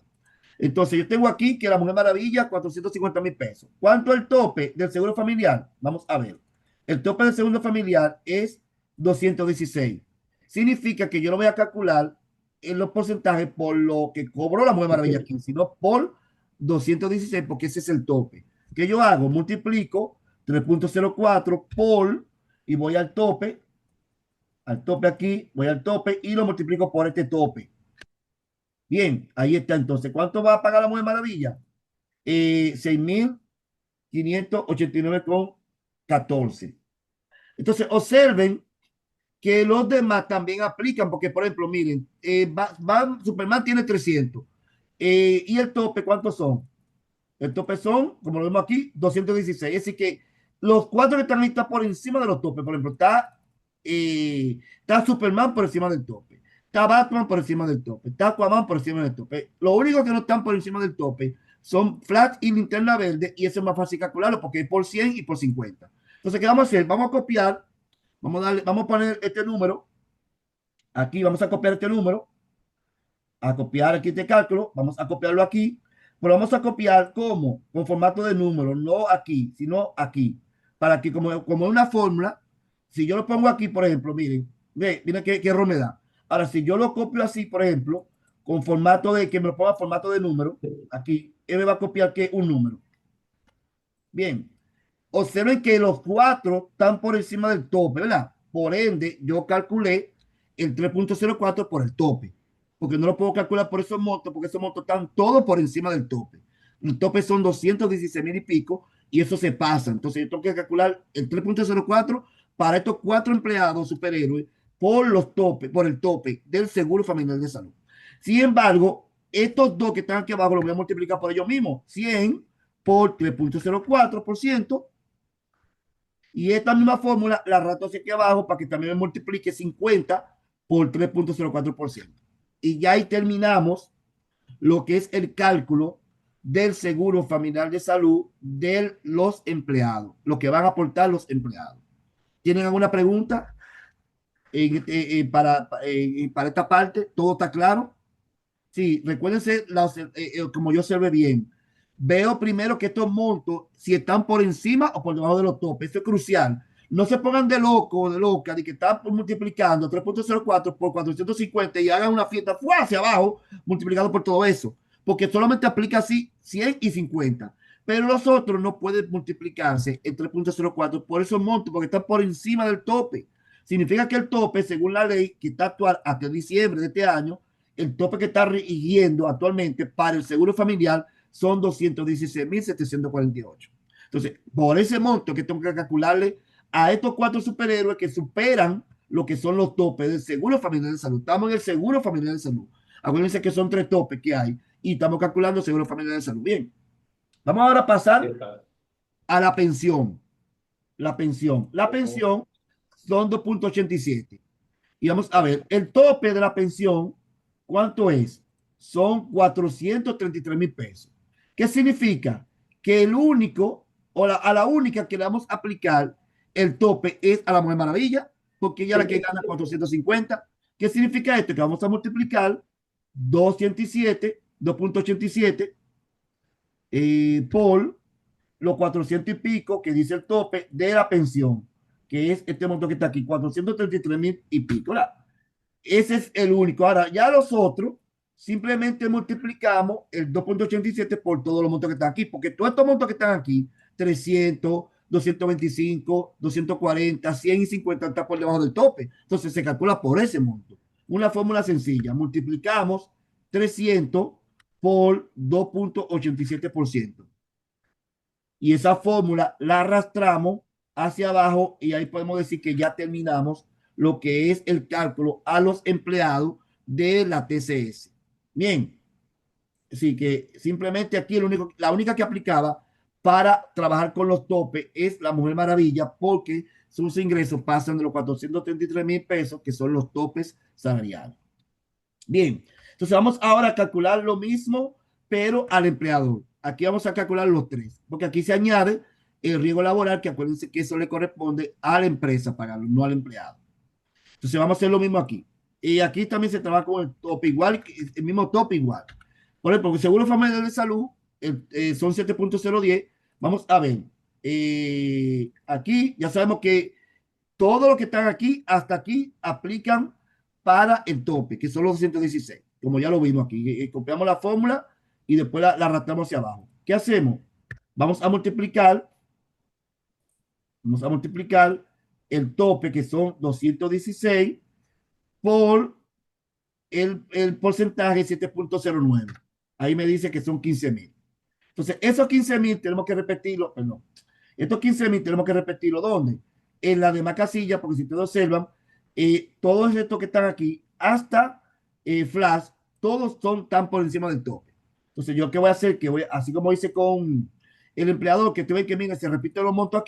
Entonces, yo tengo aquí que la Mujer Maravilla, 450,000 pesos. ¿Cuánto es el tope del seguro familiar? Vamos a ver. El tope del seguro familiar es 216. Significa que yo no voy a calcular en los porcentajes por lo que cobró la Mujer Maravilla aquí, sino por 216, porque ese es el tope. ¿Qué yo hago? Multiplico 3.04 por, y voy al tope aquí, voy al tope y lo multiplico por este tope. Bien, ahí está. Entonces, ¿cuánto va a pagar la Mujer Maravilla? 6,589,14. Entonces, observen que los demás también aplican, porque, por ejemplo, miren, Superman tiene 300. ¿Y el tope cuántos son? El tope son, como lo vemos aquí, 216. Así que los cuatro que están ahí están por encima de los topes. Por ejemplo, está Superman por encima del tope. Está Batman por encima del tope. Está Aquaman por encima del tope. Lo único que no están por encima del tope son Flash y Linterna Verde. Y eso es más fácil calcularlo porque es por 100 y por 50. Entonces, ¿qué vamos a hacer? Vamos a copiar. Vamos a poner este número. Aquí vamos a copiar este número. A copiar aquí este cálculo. Vamos a copiarlo aquí. Pero vamos a copiar como con formato de número, no aquí, sino aquí. Para que como una fórmula, si yo lo pongo aquí, por ejemplo, miren qué error me da. Ahora, si yo lo copio así, por ejemplo, con formato que me lo ponga formato de número, aquí, él me va a copiar que un número. Bien, observen que los cuatro están por encima del tope, ¿verdad? Por ende, yo calculé el 3.04 por el tope, porque no lo puedo calcular por esos montos, porque esos montos están todos por encima del tope. el tope son 216,000 y pico, y eso se pasa. Entonces yo tengo que calcular el 3.04 para estos 4 empleados superhéroes por los topes, por el tope del Seguro Familiar de Salud. Sin embargo, estos dos que están aquí abajo los voy a multiplicar por ellos mismos. 100 por 3.04%. Y esta misma fórmula la rato hacia aquí abajo para que también me multiplique 50 por 3.04%. Y ya ahí terminamos lo que es el cálculo del seguro familiar de salud de los empleados, lo que van a aportar los empleados. ¿Tienen alguna pregunta para esta parte? ¿Todo está claro? Sí, recuérdense, como yo observé bien, veo primero que estos montos, si están por encima o por debajo de los topes, eso es crucial. No se pongan de loco o de loca de que están multiplicando 3.04 por 450 y hagan una fiesta hacia abajo, multiplicado por todo eso, porque solamente aplica así 100 y 50. Pero los otros no pueden multiplicarse en 3.04 por esos montos, porque están por encima del tope. Significa que el tope, según la ley que está actual hasta diciembre de este año, el tope que está rigiendo actualmente para el seguro familiar son 216,748. Entonces, por ese monto que tengo que calcularle a estos 4 superhéroes que superan lo que son los topes del seguro familiar de salud. Estamos en el seguro familiar de salud. Acuérdense que son 3 topes que hay y estamos calculando el seguro familiar de salud. Bien, vamos ahora a pasar a la pensión. La pensión son 2.87. Y vamos a ver, el tope de la pensión, ¿cuánto es? Son 433,000 pesos. ¿Qué significa? Que el único, a la única que le vamos a aplicar el tope es a la Mujer Maravilla, porque ella es la que gana 450. ¿Qué significa esto? Que vamos a multiplicar 2.87 por los 400 y pico que dice el tope de la pensión, que es este monto que está aquí, 433,000 y pico. ¿Verdad? Ese es el único. Ahora, ya los otros, simplemente multiplicamos el 2.87 por todos los montos que están aquí, porque todos estos montos que están aquí, 300, 225, 240, 100 y 50 están por debajo del tope. Entonces se calcula por ese monto. Una fórmula sencilla. Multiplicamos 300 por 2.87%. Y esa fórmula la arrastramos hacia abajo y ahí podemos decir que ya terminamos lo que es el cálculo a los empleados de la TCS. Bien, así que simplemente aquí la única que aplicaba para trabajar con los topes es la Mujer Maravilla, porque sus ingresos pasan de los 433,000 pesos, que son los topes salariales. Bien, entonces vamos ahora a calcular lo mismo, pero al empleador. Aquí vamos a calcular los tres, porque aquí se añade el riesgo laboral, que acuérdense que eso le corresponde a la empresa pagarlo, no al empleado. Entonces vamos a hacer lo mismo aquí. Y aquí también se trabaja con el tope igual, el mismo tope igual. Por ejemplo, el Seguro Familiar de Salud son 7.010. Vamos a ver. Aquí ya sabemos que todo lo que están aquí hasta aquí aplican para el tope, que son los 216, como ya lo vimos aquí. Copiamos la fórmula y después la arrastramos hacia abajo. ¿Qué hacemos? Vamos a multiplicar el tope, que son 216, por el porcentaje 7.09. Ahí me dice que son 15,000. Entonces, esos 15,000 tenemos que repetirlo, perdón. Estos 15,000 tenemos que repetirlo, ¿dónde? En la demás casilla, porque si ustedes observan, todos estos que están aquí, hasta Flash, todos están por encima del tope. Entonces, ¿yo qué voy a hacer? Que así como hice con el empleador, que tuve que, mira, se repite los montos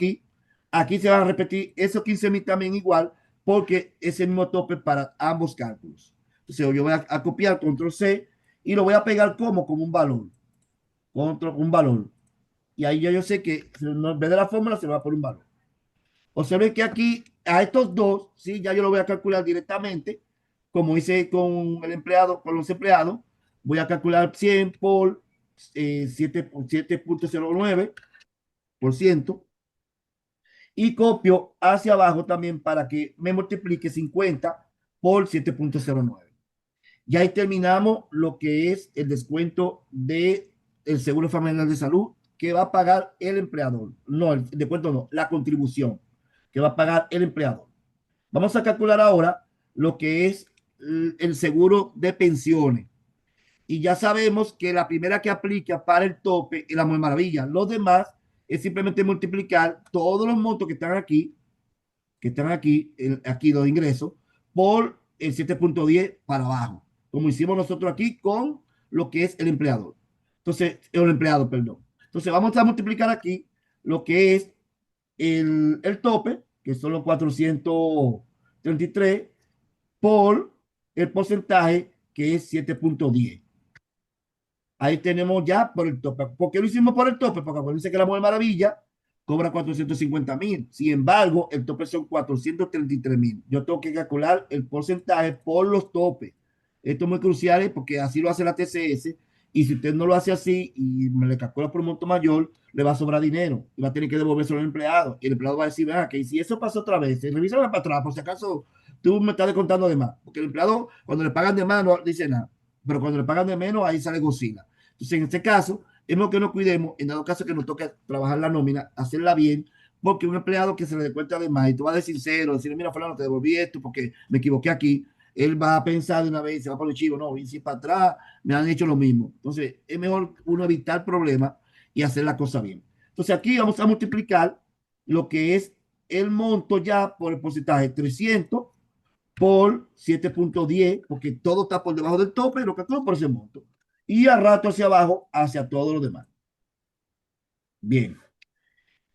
aquí se van a repetir esos 15,000 también igual, porque es el mismo tope para ambos cálculos. Entonces, yo voy a copiar control C y lo voy a pegar como un valor. Un valor. Y ahí ya yo sé que en vez de la fórmula se va por un valor. Observen que aquí a estos dos, sí, ya yo lo voy a calcular directamente, como hice con el empleado, con los empleados. Voy a calcular 100 por 7.09% y copio hacia abajo también para que me multiplique 50 por 7.09. Ya ahí terminamos lo que es el descuento de el Seguro Familiar de Salud que va a pagar el empleador. No, el descuento no, la contribución que va a pagar el empleador. Vamos a calcular ahora lo que es el seguro de pensiones. y ya sabemos que la primera que aplica para el tope es la Mujer Maravilla. Los demás es simplemente multiplicar todos los montos que están aquí, aquí los ingresos, por el 7.10 para abajo, como hicimos nosotros aquí con lo que es el empleador. Entonces, el empleado, perdón. Entonces, vamos a multiplicar aquí lo que es el tope, que son los 433, por el porcentaje, que es 7.10. Ahí tenemos ya por el tope. ¿Por qué lo hicimos por el tope? Porque acuérdense que la Mujer Maravilla cobra 450,000. Sin embargo, el tope son 433,000. Yo tengo que calcular el porcentaje por los topes. Esto es muy crucial porque así lo hace la TCS. Y si usted no lo hace así y me le calcula por un monto mayor, le va a sobrar dinero y va a tener que devolverse al empleado. Y el empleado va a decir, ah, que si eso pasó otra vez, revisa la patrona por si acaso tú me estás descontando de más. Porque el empleado, cuando le pagan de más, no dice nada. Pero cuando le pagan de menos, ahí sale Godzilla. Entonces, en este caso, es lo que nos cuidemos, en dado caso que nos toque trabajar la nómina, hacerla bien, porque un empleado que se le dé cuenta de más y tú vas a decir sincero, decir, mira, fulano, te devolví esto porque me equivoqué aquí, él va a pensar de una vez, se va por el chivo, no, y si para atrás me han hecho lo mismo. Entonces, es mejor uno evitar problemas y hacer la cosa bien. Entonces, aquí vamos a multiplicar lo que es el monto ya por el porcentaje 300 por 7.10, porque todo está por debajo del tope y lo calculo por ese monto. Y a rato hacia abajo, hacia todo lo demás. Bien.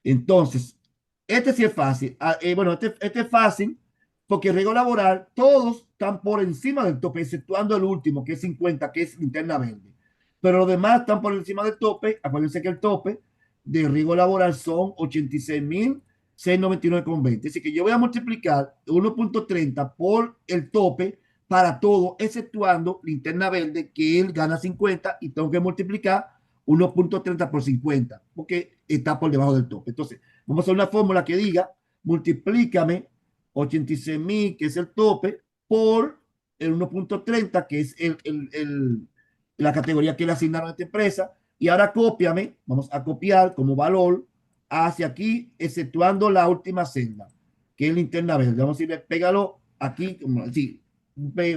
Entonces, este sí es fácil. Bueno, este es fácil porque el riesgo laboral, todos están por encima del tope, exceptuando el último, que es 50, que es linterna verde. Pero los demás están por encima del tope. Acuérdense que el tope de riesgo laboral son 86,699,20. Así que yo voy a multiplicar 1.30 por el tope para todo, exceptuando linterna verde, que él gana 50 y tengo que multiplicar 1.30 por 50, porque está por debajo del tope. Entonces, vamos a hacer una fórmula que diga, multiplícame 86,000, que es el tope, por el 1.30, que es la categoría que le asignaron a esta empresa, y ahora cópiame, vamos a copiar como valor hacia aquí, exceptuando la última celda, que es linterna verde. Vamos a decirle, pégalo aquí, como así,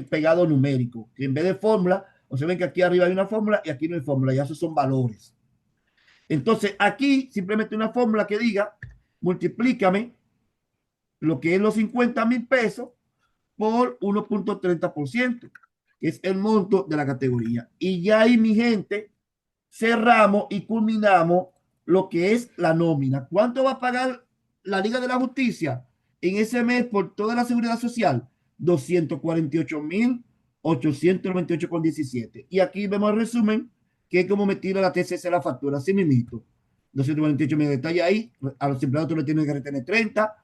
pegado numérico, que en vez de fórmula, o se ven que aquí arriba hay una fórmula y aquí no hay fórmula, ya esos son valores. Entonces, aquí simplemente una fórmula que diga, multiplícame lo que es los 50,000 pesos por 1.30%, que es el monto de la categoría. Y ya ahí, mi gente, cerramos y culminamos lo que es la nómina. ¿Cuánto va a pagar la Liga de la Justicia en ese mes por toda la seguridad social? 248,898,17. Y aquí vemos el resumen, que es como metir a la TCC la factura, así mismito. 248,000 detalle ahí. A los empleados tú le tienes que retener 30.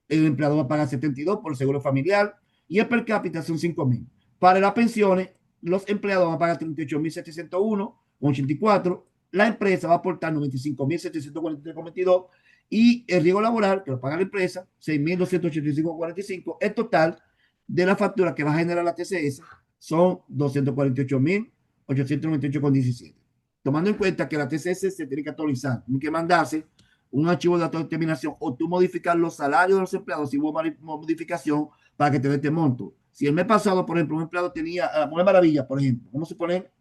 El empleado va a pagar 72 por el seguro familiar. Y el per cápita son 5,000. Para las pensiones, los empleados van a pagar 38,701,84. La empresa va a aportar 95,743,22 y el riesgo laboral, que lo paga la empresa, 6,285,45. El total de la factura que va a generar la TCS son 248,898,17. Tomando en cuenta que la TCS se tiene que actualizar, tiene que mandarse un archivo de autodeterminación o tú modificar los salarios de los empleados si hubo modificación para que te dé este monto. Si el mes pasado, por ejemplo, un empleado tenía a la Mujer Maravilla, por ejemplo, vamos a suponer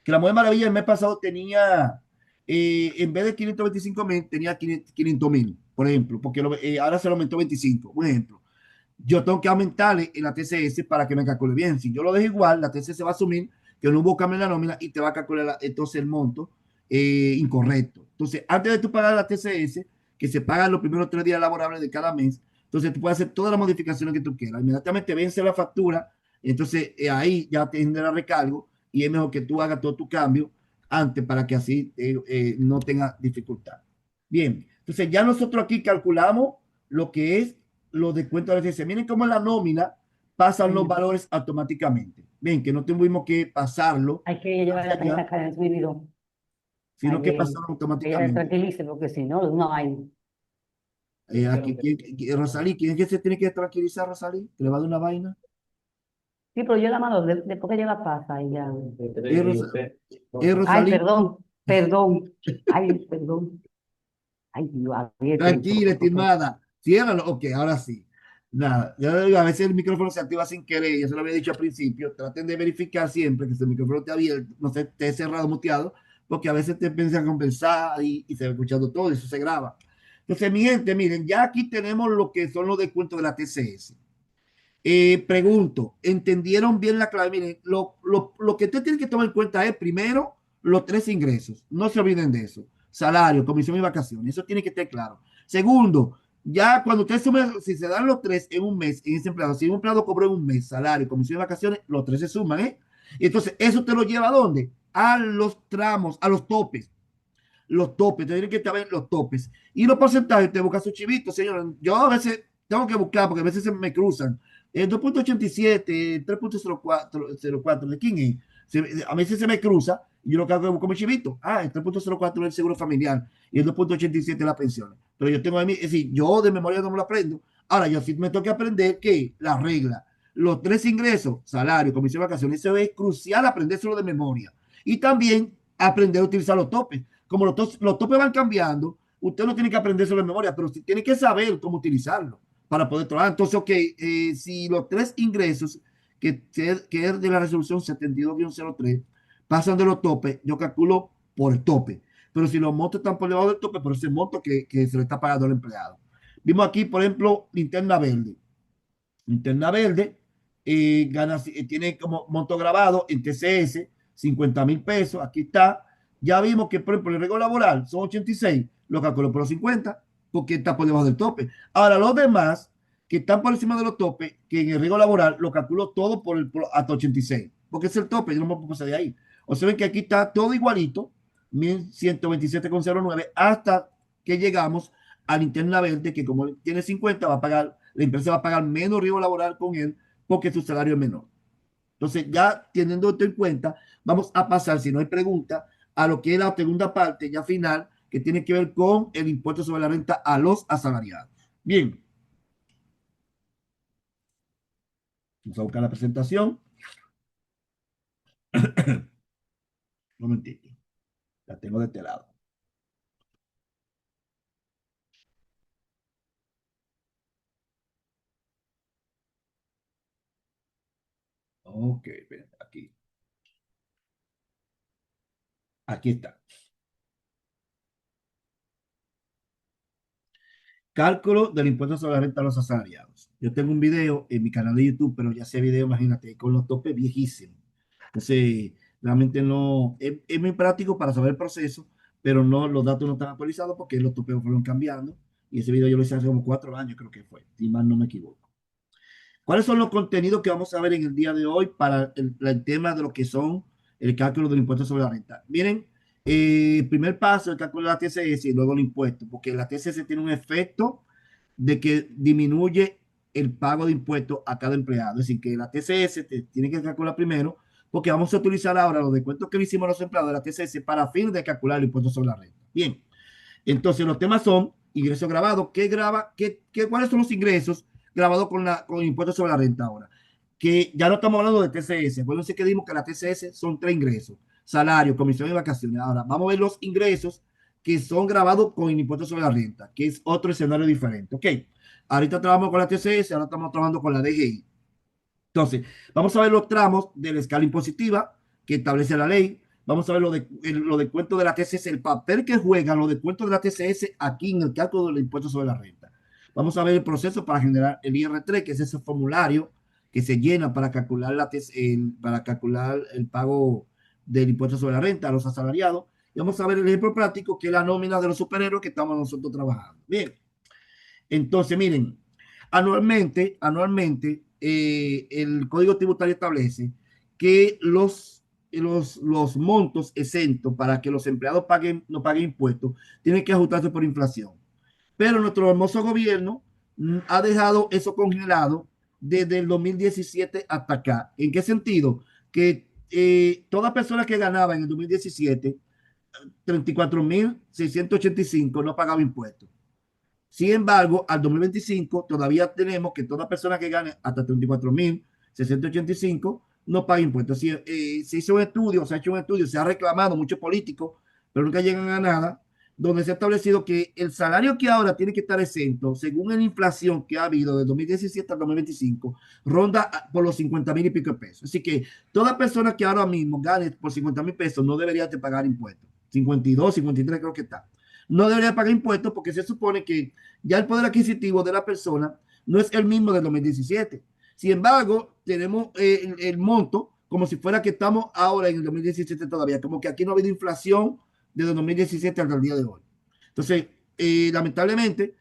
que la Mujer Maravilla el mes pasado tenía, en vez de 525,000, tenía 500,000, por ejemplo, porque ahora se lo aumentó 25, un ejemplo. Yo tengo que aumentarle en la TCS para que me calcule bien. Si yo lo dejo igual, la TCS va a asumir que no hubo cambio en la nómina y te va a calcular entonces el monto incorrecto. Entonces, antes de tú pagar la TCS, que se pagan los primeros 3 días laborables de cada mes, entonces tú puedes hacer todas las modificaciones que tú quieras. Inmediatamente vence la factura, entonces ahí ya te genera recargo y es mejor que tú hagas todo tu cambio antes para que así no tenga dificultad. Bien, entonces ya nosotros aquí calculamos lo que es los descuentos de la TCS. Miren cómo en la nómina pasan los valores automáticamente. Ven, que no tuvimos que pasarlo. Hay que llevar la tarjeta acá en el sino que pasaron que ella automáticamente. tranquilice, porque si no, no hay. Aquí, Rosalí, ¿quién es que se tiene que tranquilizar, Rosalí? ¿Que le va a dar una vaina? Sí, pero yo la mando después que ella la pasa y ya. Ay, Rosalí, perdón, perdón. Ay, perdón. Ay, Dios, tranquila, estimada. Ciérralo. Ok, ahora sí. Nada, yo digo, a veces el micrófono se activa sin querer, yo se lo había dicho al principio, traten de verificar siempre que el micrófono esté abierto, no se esté cerrado, muteado, porque a veces te piensan compensar y se va escuchando todo, y eso se graba. Entonces, mi gente, miren, ya aquí tenemos lo que son los descuentos de la TCS. Pregunto, ¿entendieron bien la clave? Miren, lo que usted tiene que tomar en cuenta es primero los tres ingresos. No se olviden de eso. Salario, comisión y vacaciones. Eso tiene que estar claro. Segundo, ya cuando usted sume, si se dan los tres en un mes, en ese empleado, si un empleado cobró en un mes salario, comisión y vacaciones, los tres se suman, ¿eh? Y entonces, ¿eso te lo lleva a dónde? A los tramos, a los topes. Los topes, te tienen que saber los topes. Y los porcentajes, te busca su chivito, señor. Yo a veces tengo que buscar porque a veces se me cruzan. 2.87, 3.04, ¿de quién es? A veces se me cruza y yo lo que hago es buscar mi chivito. Ah, el 3.04 es el seguro familiar y el 2.87 es la pensión. Pero yo tengo a mí, es decir, yo de memoria no me lo aprendo. Ahora, yo sí me tengo que aprender que la regla, los tres ingresos, salario, comisión de vacaciones, eso es crucial aprendérselo de memoria. Y también aprender a utilizar los topes. Como los topes van cambiando, usted no tiene que aprenderse de memoria, pero sí tiene que saber cómo utilizarlo para poder trabajar. Entonces, ok, si los tres ingresos que es de la resolución 72-03 pasan de los topes, yo calculo por el tope. Pero si los montos están por debajo del tope, por ese monto que se le está pagando al empleado. Vimos aquí, por ejemplo, linterna verde. Linterna verde tiene como monto grabado en TCS 50,000 pesos. Aquí está. Ya vimos que, por ejemplo, el riesgo laboral son 86, lo calculo por los 50, porque está por debajo del tope. Ahora, los demás que están por encima de los topes, que en el riesgo laboral lo calculo todo hasta 86, porque es el tope, yo no me puedo pasar de ahí. O sea, ven que aquí está todo igualito, 1127,09, hasta que llegamos a linterna verde, que como tiene 50, va a pagar, la empresa va a pagar menos riesgo laboral con él porque su salario es menor. Entonces, ya teniendo esto en cuenta, vamos a pasar, si no hay pregunta, a lo que es la segunda parte, ya final, que tiene que ver con el impuesto sobre la renta a los asalariados. Bien, vamos a buscar la presentación. Un momentito, la tengo de este lado. Ok, aquí. Aquí está. Cálculo del impuesto sobre la renta a los asalariados. Yo tengo un video en mi canal de YouTube, pero ya ese video, imagínate, con los topes viejísimos. Entonces, realmente no, es muy práctico para saber el proceso, pero no, los datos no están actualizados porque los topes fueron cambiando. Y ese video yo lo hice hace como 4 años, creo que fue, si mal no me equivoco. ¿Cuáles son los contenidos que vamos a ver en el día de hoy para el tema de lo que son el cálculo del impuesto sobre la renta? Miren, primer paso, el cálculo de la TCS y luego el impuesto, porque la TCS tiene un efecto de que disminuye el pago de impuestos a cada empleado. Es decir, que la TCS tiene que calcular primero, porque vamos a utilizar ahora los descuentos que le hicimos a los empleados de la TCS para fin de calcular el impuesto sobre la renta. Bien, entonces los temas son ingresos grabados. ¿Cuáles son los ingresos grabados con impuestos sobre la renta ahora? Que ya no estamos hablando de TCS. Acuérdense que dimos que la TCS son tres ingresos: salario, comisión y vacaciones. Ahora vamos a ver los ingresos que son grabados con impuestos sobre la renta, que es otro escenario diferente. Ok, ahorita trabajamos con la TCS, ahora estamos trabajando con la DGI. Entonces, vamos a ver los tramos de la escala impositiva que establece la ley. Vamos a ver lo de cuento de la TCS, el papel que juegan los descuentos de la TCS aquí en el cálculo del impuesto sobre la renta. Vamos a ver el proceso para generar el IR3, que es ese formulario que se llena para calcular, para calcular el pago del impuesto sobre la renta a los asalariados. Y vamos a ver el ejemplo práctico, que es la nómina de los superhéroes que estamos nosotros trabajando. Bien, entonces miren, anualmente el Código Tributario establece que los montos exentos para que los empleados no paguen impuestos tienen que ajustarse por inflación. Pero nuestro hermoso gobierno ha dejado eso congelado desde el 2017 hasta acá. ¿En qué sentido? Que toda persona que ganaba en el 2017 34,685 no pagaba impuestos. Sin embargo, al 2025 todavía tenemos que toda persona que gane hasta 34,685 no paga impuestos. Se hizo un estudio, se ha hecho un estudio, se ha reclamado muchos políticos, pero nunca llegan a nada. donde se ha establecido que el salario que ahora tiene que estar exento, según la inflación que ha habido de 2017 al 2025, ronda por los 50,000 y pico de pesos. Así que toda persona que ahora mismo gane por 50,000 pesos no debería de pagar impuestos. 52, 53 creo que está. No debería pagar impuestos porque se supone que ya el poder adquisitivo de la persona no es el mismo del 2017. Sin embargo, tenemos el monto como si fuera que estamos ahora en el 2017 todavía, como que aquí no ha habido inflación desde el 2017 hasta el día de hoy. Entonces, lamentablemente,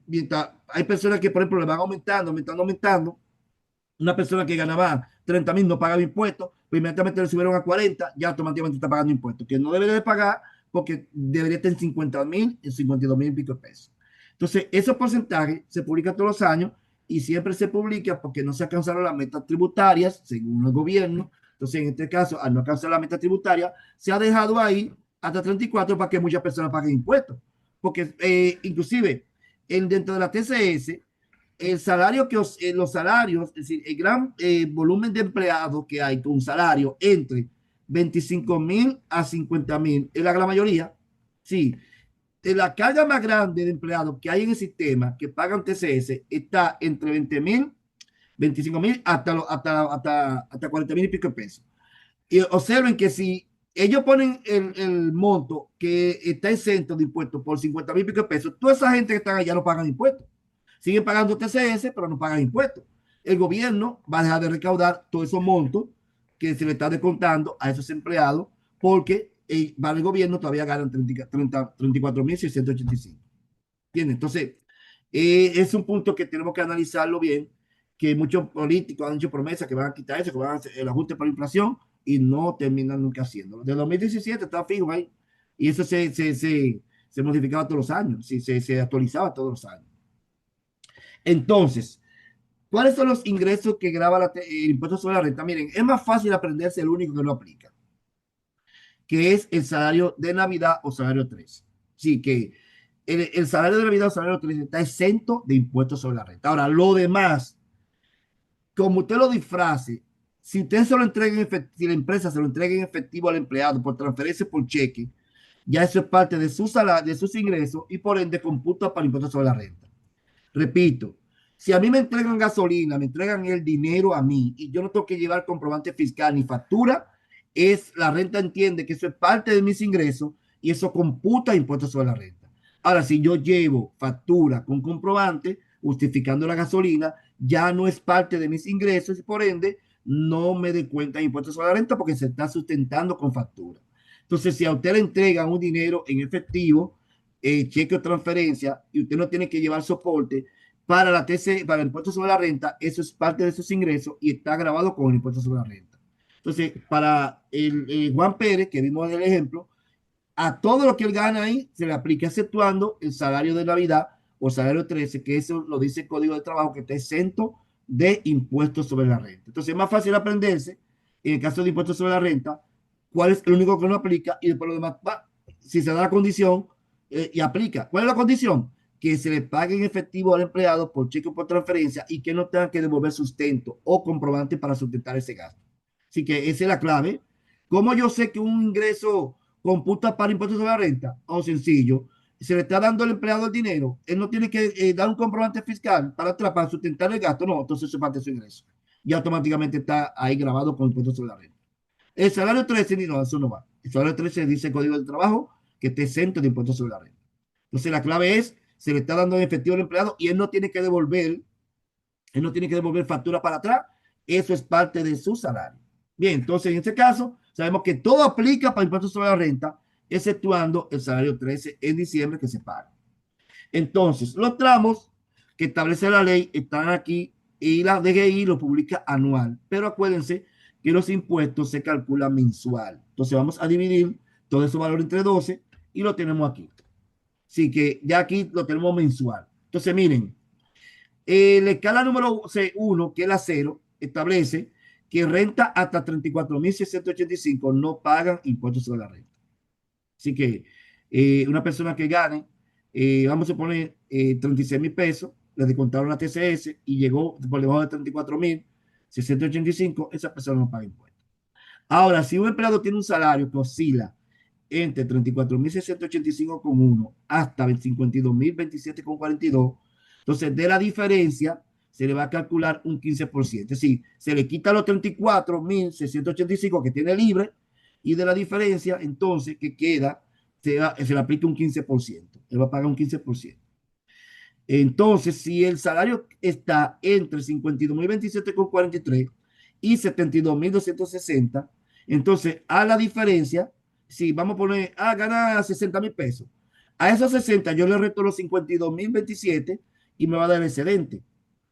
mientras hay personas que, por ejemplo, le van aumentando, una persona que ganaba 30,000 no pagaba impuestos, pues inmediatamente le subieron a 40, ya automáticamente está pagando impuestos, que no debería de pagar porque debería estar en 50,000, en 52,000 y pico de pesos. Entonces, esos porcentajes se publican todos los años y siempre se publica porque no se alcanzaron las metas tributarias, según el gobierno. Entonces, en este caso, al no alcanzar la meta tributaria, se ha dejado ahí hasta 34 para que muchas personas paguen impuestos. Porque inclusive dentro de la TCS, el salario los salarios, es decir, el gran volumen de empleados que hay con un salario entre 25,000 a 50,000, es la gran mayoría, sí, la carga más grande de empleados que hay en el sistema que pagan TCS está entre 20,000, 25,000 hasta 40,000 y pico de pesos. Y observen que si ellos ponen el monto que está exento de impuestos por 50,000 y pico de pesos, toda esa gente que está allá no pagan impuestos. Siguen pagando TCS, pero no pagan impuestos. El gobierno va a dejar de recaudar todos esos montos que se le está descontando a esos empleados porque para el gobierno todavía ganan 34,685. ¿Entiendes? Entonces, es un punto que tenemos que analizarlo bien, que muchos políticos han hecho promesas que van a quitar eso, que van a hacer el ajuste por inflación y no terminan nunca haciéndolo. De 2017 está fijo ahí y eso se modificaba todos los años, se actualizaba todos los años. Entonces, ¿cuáles son los ingresos que graba el impuesto sobre la renta? Miren, es más fácil aprenderse el único que lo aplica, que es el salario de Navidad o salario 13. Sí, que el salario de Navidad o salario 13 está exento de impuestos sobre la renta. Ahora, lo demás, como usted lo disfrace, si usted se lo entrega en efectivo, si la empresa se lo entrega en efectivo al empleado por transferencia por cheque, ya eso es parte de su salario, de sus ingresos y por ende computa para impuestos sobre la renta. Repito, si a mí me entregan gasolina, me entregan el dinero a mí y yo no tengo que llevar comprobante fiscal ni factura, la renta entiende que eso es parte de mis ingresos y eso computa impuestos sobre la renta. Ahora, si yo llevo factura con comprobante justificando la gasolina, ya no es parte de mis ingresos y por ende no me dé cuenta de impuestos sobre la renta porque se está sustentando con factura. Entonces, si a usted le entregan un dinero en efectivo, cheque o transferencia y usted no tiene que llevar soporte para la TC, para el impuesto sobre la renta, eso es parte de sus ingresos y está grabado con el impuesto sobre la renta. Entonces, para el Juan Pérez, que vimos en el ejemplo, a todo lo que él gana ahí se le aplica exceptuando el salario de Navidad o salario 13, que eso lo dice el Código de Trabajo, que está exento de impuestos sobre la renta. Entonces, es más fácil aprenderse, en el caso de impuestos sobre la renta, cuál es el único que no aplica y después lo demás va. Si se da la condición y aplica. ¿Cuál es la condición? Que se le pague en efectivo al empleado por cheque o por transferencia y que no tenga que devolver sustento o comprobante para sustentar ese gasto. Así que esa es la clave. ¿Cómo yo sé que un ingreso computa para impuestos sobre la renta? O sencillo, se le está dando al empleado el dinero, él no tiene que dar un comprobante fiscal para atrás para sustentar el gasto, no, entonces se parte de su ingreso. Y automáticamente está ahí grabado con impuestos sobre la renta. El salario 13, no, eso no va. El salario 13 dice el Código del Trabajo que esté exento de impuestos sobre la renta. Entonces la clave es, se le está dando en efectivo al empleado y él no tiene que devolver factura para atrás, eso es parte de su salario. Bien, entonces en este caso, sabemos que todo aplica para impuestos sobre la renta, exceptuando el salario 13 en diciembre que se paga. Entonces, los tramos que establece la ley están aquí y la DGI lo publica anual, pero acuérdense que los impuestos se calculan mensual. Entonces vamos a dividir todo ese valor entre 12 y lo tenemos aquí. Así que ya aquí lo tenemos mensual. Entonces miren, la escala número 1, que es la 0, establece que renta hasta 34,685 no pagan impuestos sobre la renta. Así que una persona que gane, vamos a poner 36,000 pesos, le descontaron la TCS y llegó por debajo de 34,685, esa persona no paga impuestos. Ahora, si un empleado tiene un salario que oscila entre 34.685,1 hasta 52.027,42. Entonces, de la diferencia, se le va a calcular un 15%. Es decir, se le quita los 34.685 que tiene libre y de la diferencia, entonces, que queda, se le aplica un 15%. Él va a pagar un 15%. Entonces, si el salario está entre 52.027,43 y 72.260, entonces a la diferencia, si vamos a poner, gana 60.000 pesos, a esos 60 yo le resto los 52.027 y me va a dar el excedente.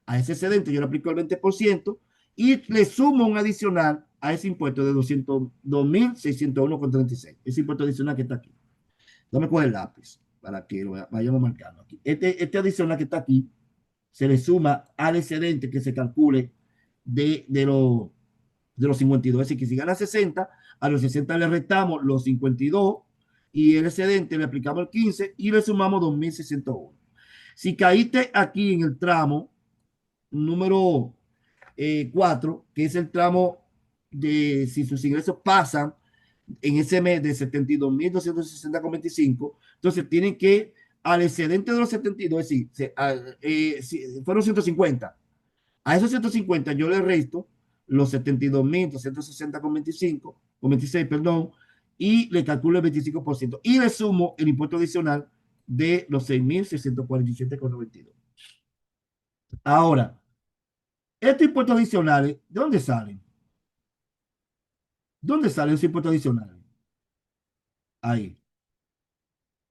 A ese excedente yo le aplico el 20% y le sumo un adicional a ese impuesto de 202.601,36. Ese impuesto adicional que está aquí. Dame con el lápiz para que lo vayamos marcando aquí. Este adicional que está aquí se le suma al excedente que se calcule de los 52. Es decir, que si gana 60, a los 60 le restamos los 52 y el excedente le aplicamos el 15 y le sumamos 2.601. Si caíste aquí en el tramo número 4, que es el tramo de si sus ingresos pasan en ese mes de 72.260,25, entonces tienen que, al excedente de los 72, es decir, si fueron 150, a esos 150 yo le resto los 72.260,25, con 26, perdón, y le calculo el 25% y le sumo el impuesto adicional de los 6.647,92. Ahora, estos impuestos adicionales, ¿de dónde salen? ¿Dónde salen esos impuestos adicionales? Ahí.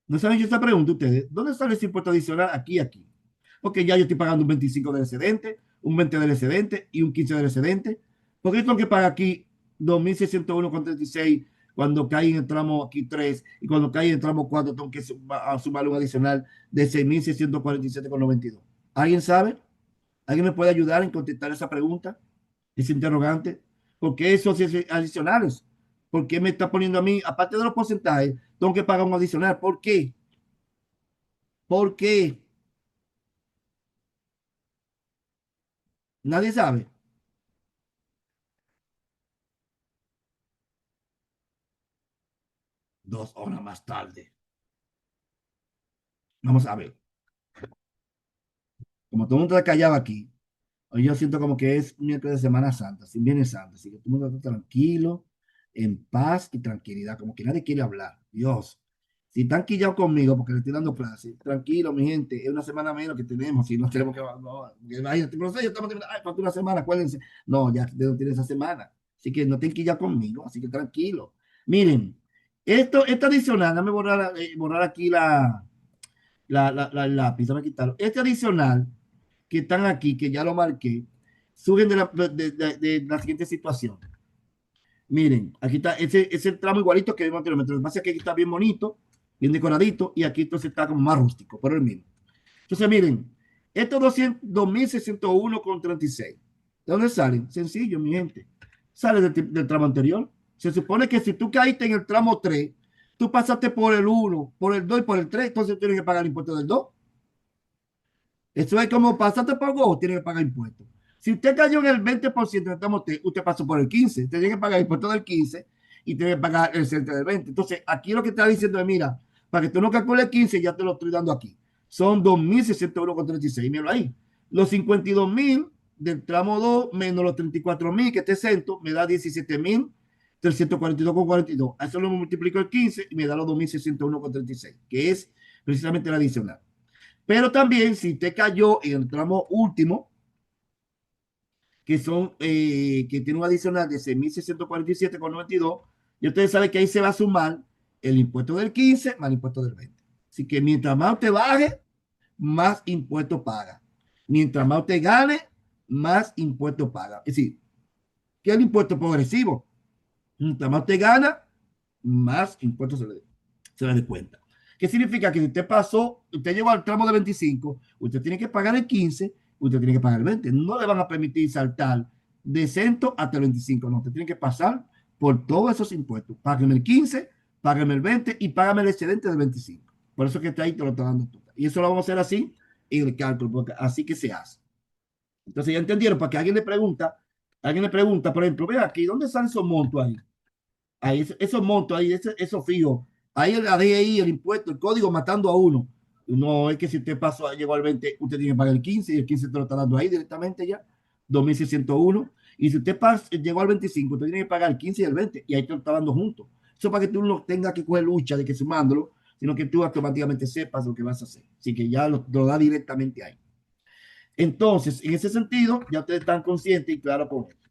¿No saben yo esta pregunta ustedes? ¿Dónde sale ese impuesto adicional? Aquí y aquí. Porque ya yo estoy pagando un 25 del excedente, un 20 del excedente y un 15 del excedente. Porque yo tengo que pagar aquí 2.601,36 cuando cae en el tramo aquí 3 y cuando cae en el tramo 4 tengo que sumar un adicional de 6.647,92. ¿Alguien sabe? ¿Alguien me puede ayudar en contestar esa pregunta? Ese interrogante. ¿Por qué esos adicionales? ¿Por qué me está poniendo a mí, aparte de los porcentajes, tengo que pagar un adicional? ¿Por qué? ¿Por qué? Nadie sabe. 2 horas más tarde. Vamos a ver. Como todo el mundo está callado aquí, hoy yo siento como que es miércoles de Semana Santa, sin Viernes Santo, así que todo el mundo está tranquilo, en paz y tranquilidad, como que nadie quiere hablar. Dios, si están quillados conmigo porque le estoy dando clase, tranquilo, mi gente, es una semana menos que tenemos, si no tenemos que, no, imagínate, profesor, yo estamos, ay, falta una semana, acuérdense, no, ya no tiene esa semana, así que no estén quillados conmigo, así que tranquilo. Miren, esto adicional, déjame borrar aquí el lápiz, déjame quitarlo. Este adicional que están aquí, que ya lo marqué, surgen de la siguiente situación. Miren, aquí está, ese es el tramo igualito que vimos anteriormente. Lo que pasa es que aquí está bien bonito, bien decoradito, y aquí entonces está como más rústico, pero el mismo. Entonces, miren, estos 2.601,36, ¿de dónde salen? Sencillo, mi gente. Sale del tramo anterior. Se supone que si tú caíste en el tramo 3, tú pasaste por el 1, por el 2 y por el 3, entonces tienes que pagar el impuesto del 2. Eso es como pasaste por Go, tiene que pagar impuestos. Si usted cayó en el 20% de tramo T, usted pasó por el 15%. Usted tiene que pagar impuestos del 15% y tiene que pagar el centro del 20%. Entonces, aquí lo que está diciendo es, mira, para que tú no calcules 15, ya te lo estoy dando aquí. Son 2.601,36. Míralo ahí. Los 52.000 del tramo 2 menos los 34.000 que esté exento me da 17.342,42. A eso lo multiplico el 15 y me da los 2.601,36, que es precisamente la adicional. Pero también si usted cayó en el tramo último, que tiene un adicional de 6.647,92, y ustedes saben que ahí se va a sumar el impuesto del 15 más el impuesto del 20. Así que mientras más usted baje, más impuesto paga. Mientras más usted gane, más impuesto paga. Es decir, que el impuesto progresivo. Mientras más usted gana, más impuestos se le descuenta. ¿Qué significa? Que si usted pasó, usted llegó al tramo de 25, usted tiene que pagar el 15, usted tiene que pagar el 20. No le van a permitir saltar de cento hasta el 25. No, usted tiene que pasar por todos esos impuestos. Págame el 15, págame el 20 y págame el excedente del 25. Por eso que está ahí, te lo está dando tú. Y eso lo vamos a hacer así en el cálculo, porque así que se hace. Entonces ya entendieron, para que alguien le pregunta, por ejemplo, ve aquí, ¿dónde salen esos montos ahí? Ahí esos montos ahí, esos fijos, Ahí la DGI, el impuesto, el código matando a uno. No es que si usted pasó, llegó al 20, usted tiene que pagar el 15 y el 15 te lo está dando ahí directamente ya, 2.601. Y si usted llegó al 25, usted tiene que pagar el 15 y el 20 y ahí te lo está dando juntos. Eso para que tú no tengas que coger lucha de que sumándolo, sino que tú automáticamente sepas lo que vas a hacer. Así que ya lo da directamente ahí. Entonces, en ese sentido, ya ustedes están conscientes y claros con esto.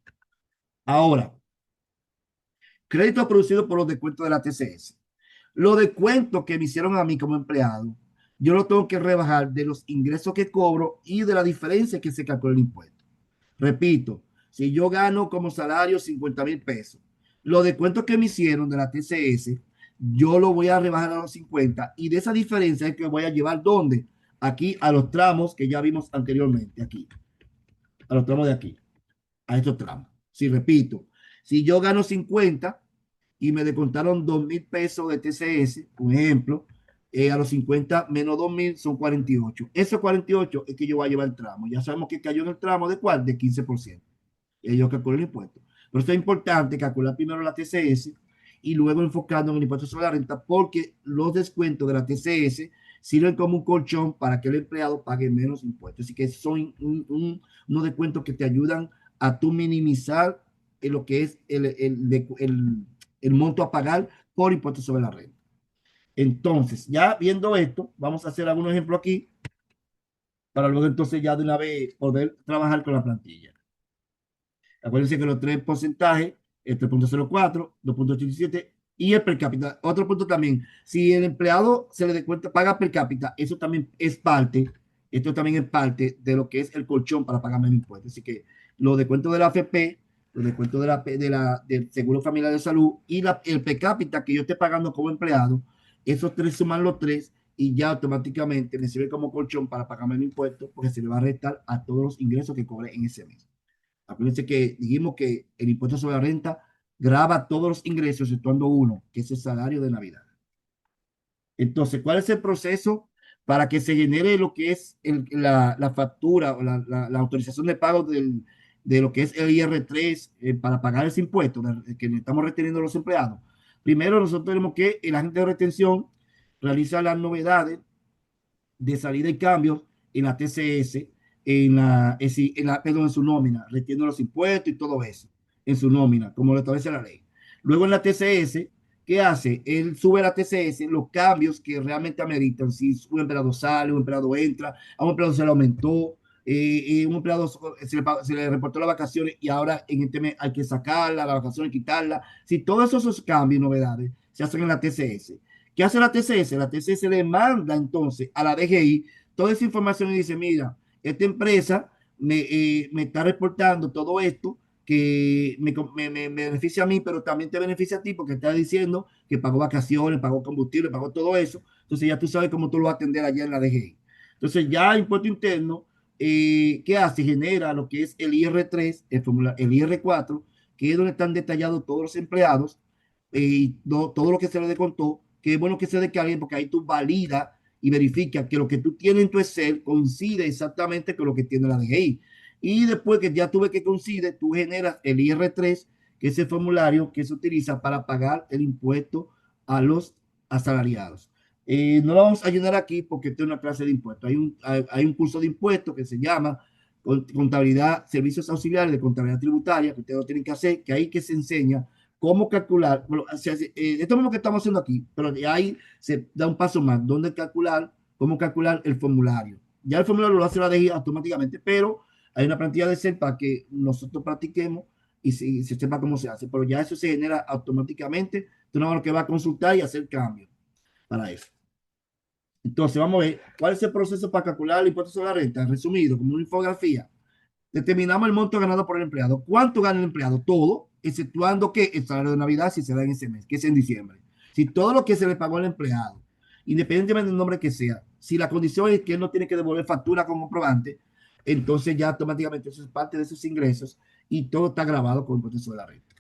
Ahora, crédito producido por los descuentos de la TCS. Los descuentos que me hicieron a mí como empleado, yo lo tengo que rebajar de los ingresos que cobro y de la diferencia que se calcula el impuesto. Repito, si yo gano como salario 50,000 pesos, los descuentos que me hicieron de la TCS, yo lo voy a rebajar a los 50 y de esa diferencia es que voy a llevar ¿dónde? Aquí a los tramos que ya vimos anteriormente, aquí, a los tramos de aquí, a estos tramos. Si repito, si yo gano 50 y me descontaron 2,000 pesos de TCS, por ejemplo, a los 50 menos 2,000 son 48. Esos 48 es que yo voy a llevar el tramo. Ya sabemos que cayó en el tramo de cuál, de 15%. Y ellos calculan el impuesto. Pero esto es importante calcular primero la TCS y luego enfocando en el impuesto sobre la renta, porque los descuentos de la TCS sirven como un colchón para que el empleado pague menos impuestos. Así que son unos descuentos que te ayudan a tú minimizar lo que es el monto a pagar por impuestos sobre la renta. Entonces, ya viendo esto, vamos a hacer algunos ejemplos aquí para luego entonces ya de una vez poder trabajar con la plantilla. Acuérdense que los tres porcentajes, el 3.04, 2.87 y el per cápita. Otro punto también, si el empleado se le descuenta, paga per cápita, eso también es parte, esto también es parte de lo que es el colchón para pagar menos impuestos. Así que los descuentos de la AFP, los descuentos del Seguro Familiar de Salud y el per cápita que yo esté pagando como empleado, esos tres suman los tres y ya automáticamente me sirve como colchón para pagar menos impuestos porque se le va a restar a todos los ingresos que cobre en ese mes. Acuérdense que dijimos que el impuesto sobre la renta grava todos los ingresos, exceptuando uno, que es el salario de Navidad. Entonces, ¿cuál es el proceso para que se genere lo que es la factura o la autorización de pago de lo que es el IR3 para pagar ese impuesto que estamos reteniendo los empleados? Primero, nosotros tenemos que el agente de retención realiza las novedades de salida y cambios en la TCS, perdón, en su nómina, retiene los impuestos y todo eso, en su nómina, como lo establece la ley. Luego en la TCS, ¿qué hace? Él sube a la TCS los cambios que realmente ameritan. Si un empleado sale, un empleado entra, a un empleado se le aumentó, un empleado se le reportó las vacaciones y ahora en este mes hay que sacarla, las vacaciones, quitarla. Si todos esos cambios y novedades se hacen en la TCS. ¿Qué hace la TCS? La TCS le manda entonces a la DGI toda esa información y dice, mira, esta empresa me está reportando todo esto que me beneficia a mí, pero también te beneficia a ti porque está diciendo que pagó vacaciones, pagó combustible, pagó todo eso. Entonces ya tú sabes cómo tú lo vas a atender allá en la DGI. Entonces ya impuesto interno, ¿qué hace? Genera lo que es el IR3, el IR4, que es donde están detallados todos los empleados y todo lo que se le descontó, que es bueno que se declare porque ahí tú validas y verificas que lo que tú tienes en tu Excel coincide exactamente con lo que tiene la DGI. Y después que ya tuve que coincide, tú generas el IR3, que es el formulario que se utiliza para pagar el impuesto a los asalariados. No lo vamos a llenar aquí porque esto es una clase de impuestos. Hay un curso de impuestos que se llama Contabilidad, Servicios Auxiliares de Contabilidad Tributaria, que ustedes lo tienen que hacer, que ahí que se enseña cómo calcular, bueno, esto mismo que estamos haciendo aquí, pero de ahí se da un paso más, donde calcular, cómo calcular el formulario. Ya el formulario lo hace la DGI automáticamente, pero hay una plantilla de Excel para que nosotros practiquemos y se sepa cómo se hace, pero ya eso se genera automáticamente, tú no vas a lo que va a consultar y hacer cambios para eso. Entonces, vamos a ver cuál es el proceso para calcular el impuesto sobre la renta, resumido, como una infografía. Determinamos el monto ganado por el empleado. ¿Cuánto gana el empleado? Todo, exceptuando que el salario de Navidad si se da en ese mes, que es en diciembre. Si todo lo que se le pagó al empleado, independientemente del nombre que sea, si la condición es que él no tiene que devolver factura con comprobante, entonces ya automáticamente eso es parte de sus ingresos y todo está grabado con el impuesto sobre la renta.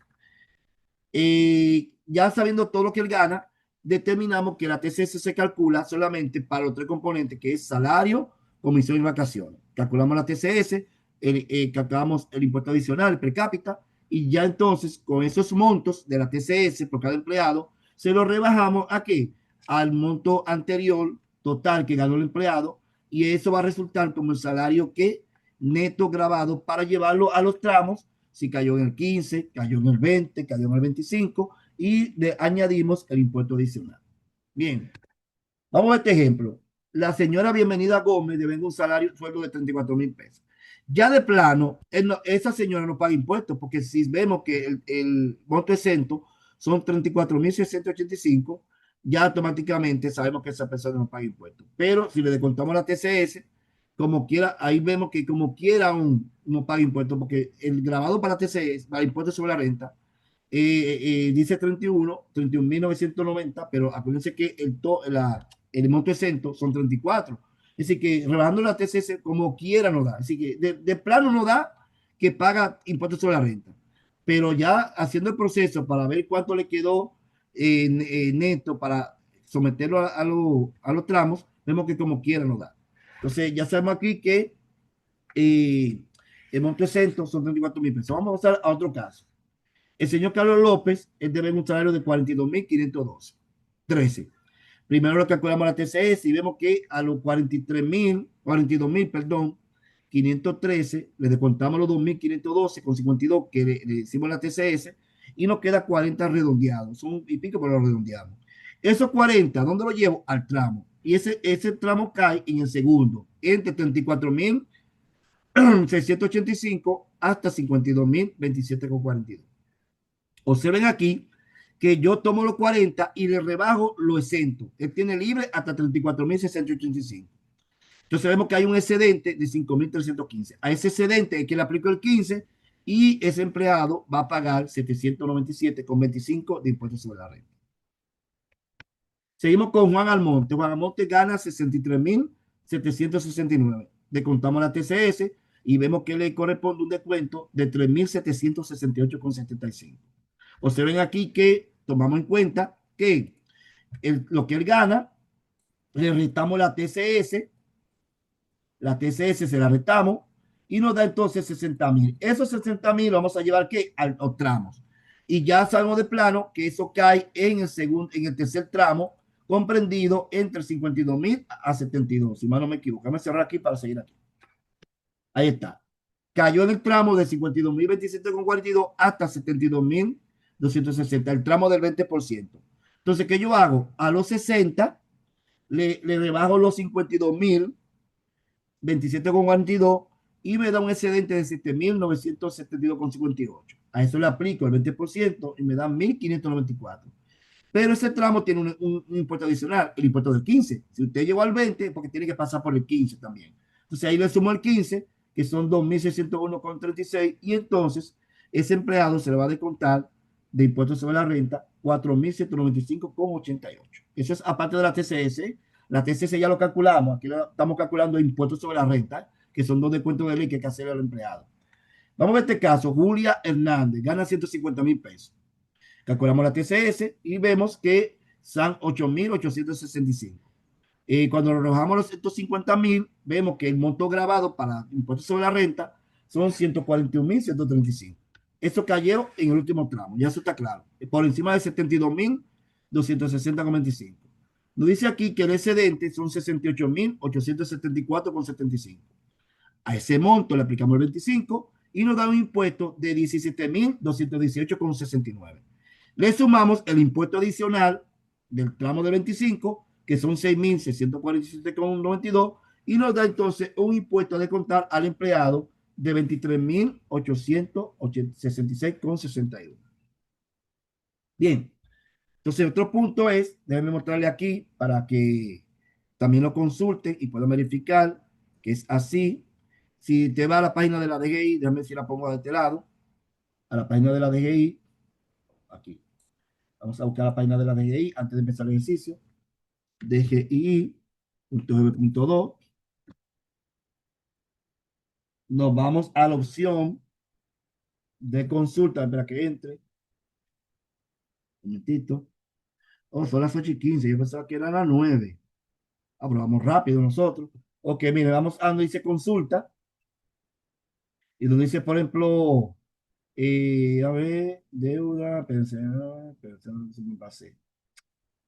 Ya sabiendo todo lo que él gana, determinamos que la TCS se calcula solamente para los tres componentes, que es salario, comisión y vacaciones. Calculamos la TCS, calculamos el impuesto adicional, el per cápita, y ya entonces con esos montos de la TCS por cada empleado, se lo rebajamos ¿a qué? Al monto anterior total que ganó el empleado y eso va a resultar como el salario que neto grabado para llevarlo a los tramos, si cayó en el 15, cayó en el 20, cayó en el 25 y le añadimos el impuesto adicional. Bien, vamos a este ejemplo. La señora Bienvenida Gómez debe un salario, sueldo de 34,000 pesos. Ya de plano, esa señora no paga impuestos, porque si vemos que el monto exento son 34,685, ya automáticamente sabemos que esa persona no paga impuestos. Pero si le descontamos la TCS, como quiera, ahí vemos que como quiera no paga impuestos, porque el grabado para TCS, para impuestos sobre la renta, dice 31,990, pero acuérdense que el monto exento son 34. Es decir, que rebajando la TCS como quiera no da. Así que de plano no da que paga impuestos sobre la renta. Pero ya haciendo el proceso para ver cuánto le quedó neto para someterlo a los tramos, vemos que como quiera no da. Entonces ya sabemos aquí que el monto exento son 34,000 pesos. Vamos a pasar a otro caso. El señor Carlos López, él debe un salario de 42,513. Primero lo calculamos la TCS y vemos que a los 42,000, perdón, 513, le descontamos los 2,512 con 52 que le hicimos la TCS y nos queda 40 redondeados. Son y pico, pero lo redondeamos. Esos 40, ¿dónde lo llevo? Al tramo. Y ese tramo cae en el segundo, entre 34,685 hasta 52,027,42. Observen aquí que yo tomo los 40 y le rebajo lo exento. Él tiene libre hasta 34,685. Entonces vemos que hay un excedente de 5,315. A ese excedente es que le aplico el 15 y ese empleado va a pagar 797,25 de impuestos sobre la renta. Seguimos con Juan Almonte. Juan Almonte gana 63,769. Descontamos la TCS y vemos que le corresponde un descuento de 3,768,75. Observen aquí que tomamos en cuenta que lo que él gana, le restamos la TCS se la restamos y nos da entonces 60,000. Esos 60,000 vamos a llevar ¿qué? A los tramos. Y ya sabemos de plano que eso cae en el tercer tramo, comprendido entre 52,000 a 72. Si mal no me equivoco, déjame cerrar aquí para seguir aquí. Ahí está. Cayó en el tramo de 52,027,42 hasta 72,260, el tramo del 20%. Entonces, ¿qué yo hago? A los 60 le rebajo los 52,027,42 y me da un excedente de 7,972,58. A eso le aplico el 20% y me da 1,594. Pero ese tramo tiene un impuesto adicional, el impuesto del 15. Si usted llegó al 20, porque tiene que pasar por el 15 también. Entonces ahí le sumo el 15, que son 2,601,36, y entonces ese empleado se le va a descontar de impuestos sobre la renta 4,195,88. Eso es aparte de la TCS. La TCS ya lo calculamos, aquí lo estamos calculando impuestos sobre la renta, que son dos descuentos de ley que hay que hacer al empleado. Vamos a ver este caso. Julia Hernández gana 150,000 pesos. Calculamos la TCS y vemos que son 8,865. Cuando lo arrojamos los 150,000, vemos que el monto grabado para impuestos sobre la renta son 141,135. Eso cayó en el último tramo, ya eso está claro. Por encima de 72,260,25. Nos dice aquí que el excedente son 68,874,75. A ese monto le aplicamos el 25 y nos da un impuesto de 17,218,69. Le sumamos el impuesto adicional del tramo de 25, que son 6,647,92, y nos da entonces un impuesto de contar al empleado de 23,866,61. Bien, entonces otro punto es, déjenme mostrarle aquí para que también lo consulten y puedan verificar que es así. Si te va a la página de la DGI, déjame ver si la pongo de este lado, a la página de la DGI, aquí. Vamos a buscar la página de la DGI antes de empezar el ejercicio. DGI.gb.2. Nos vamos a la opción de consulta. Espera que entre. Un momentito. Oh, son las 8:15. Yo pensaba que eran las 9. Ah, pero vamos rápido nosotros. Ok, mire, vamos a donde dice consulta. Y donde dice, por ejemplo, a ver, deuda, pensión, se me pasé.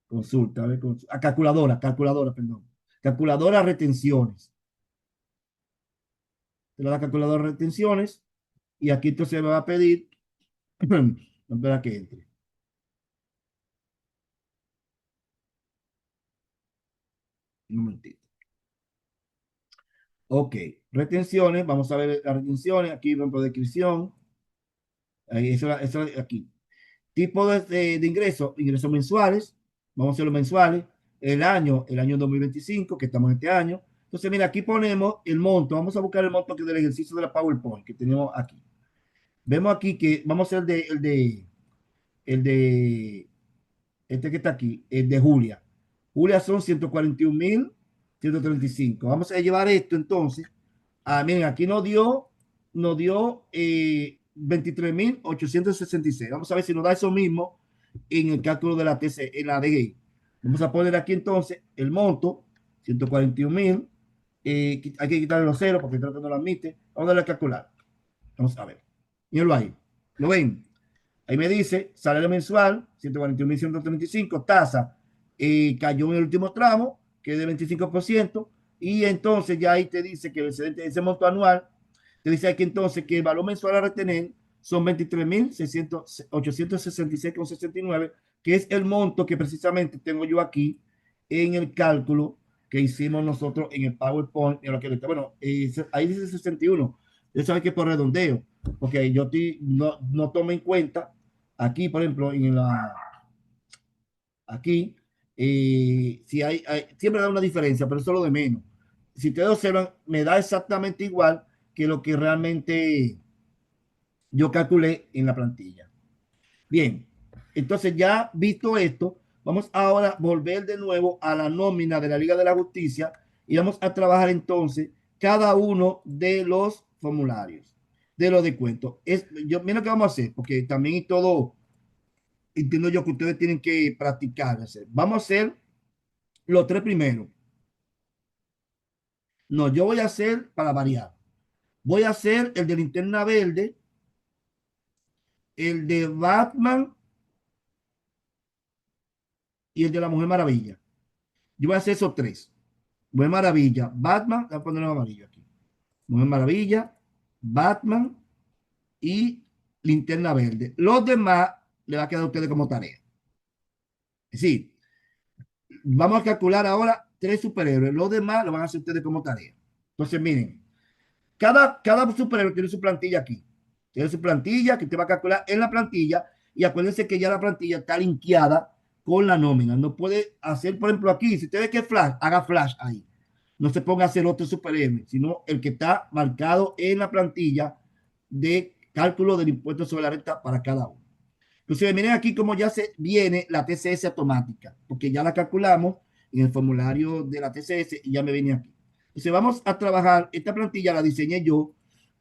Consulta, a ver, calculadora, perdón. Calculadora retenciones. Te le da calculadora retenciones y aquí entonces me va a pedir, no espera que entre. Un momentito. Ok, retenciones, vamos a ver las retenciones, aquí por descripción, ahí, eso aquí. Tipo de ingresos, ingresos mensuales, vamos a hacerlo mensuales, el año 2025, que estamos en este año. Entonces, mira, aquí ponemos el monto, vamos a buscar el monto que del ejercicio de la PowerPoint que tenemos aquí. Vemos aquí que vamos a hacer el de este que está aquí, el de Julia. Julia son 141.135. Vamos a llevar esto entonces. Miren, aquí nos dio 23.866. Vamos a ver si nos da eso mismo en el cálculo de la TC, en la DGI. Vamos a poner aquí entonces el monto, 141.000. Hay que quitarle los ceros porque creo que no lo admite. Vamos a darle a calcular. Vamos a ver. Mírenlo ahí. ¿Lo ven? Ahí me dice, salario mensual, 141.135, tasa, cayó en el último tramo, que es de 25%, y entonces ya ahí te dice que el excedente de ese monto anual, te dice aquí entonces que el valor mensual a retener son 23.866,69, que es el monto que precisamente tengo yo aquí en el cálculo que hicimos nosotros en el PowerPoint. Bueno, ahí dice 61. Ya sabes que por redondeo, porque yo no tomo en cuenta aquí, por ejemplo, aquí, si siempre da una diferencia, pero eso es lo de menos. Si ustedes observan, me da exactamente igual que lo que realmente yo calculé en la plantilla. Bien, entonces ya visto esto, vamos ahora a volver de nuevo a la nómina de la Liga de la Justicia y vamos a trabajar entonces cada uno de los formularios, de los descuentos. Mira qué vamos a hacer, porque también y todo entiendo yo que ustedes tienen que practicar. Vamos a hacer los tres primeros. No, yo voy a hacer para variar. Voy a hacer el de Linterna Verde, el de Batman y el de la Mujer Maravilla. Yo voy a hacer esos tres. Mujer Maravilla, Batman, voy a poner amarillo aquí. Mujer Maravilla, Batman y Linterna Verde. Los demás le va a quedar a ustedes como tarea. Es decir, vamos a calcular ahora tres superhéroes. Los demás lo van a hacer ustedes como tarea. Entonces, miren, cada superhéroe tiene su plantilla aquí. Tiene su plantilla que te va a calcular en la plantilla. Y acuérdense que ya la plantilla está linkeada con la nómina. No puede hacer, por ejemplo, aquí, si usted ve que es Flash, haga Flash ahí. No se ponga a hacer otro superhéroe, sino el que está marcado en la plantilla de cálculo del impuesto sobre la renta para cada uno. Entonces, miren aquí cómo ya se viene la TCS automática, porque ya la calculamos en el formulario de la TCS y ya me viene aquí. Entonces, vamos a trabajar, esta plantilla la diseñé yo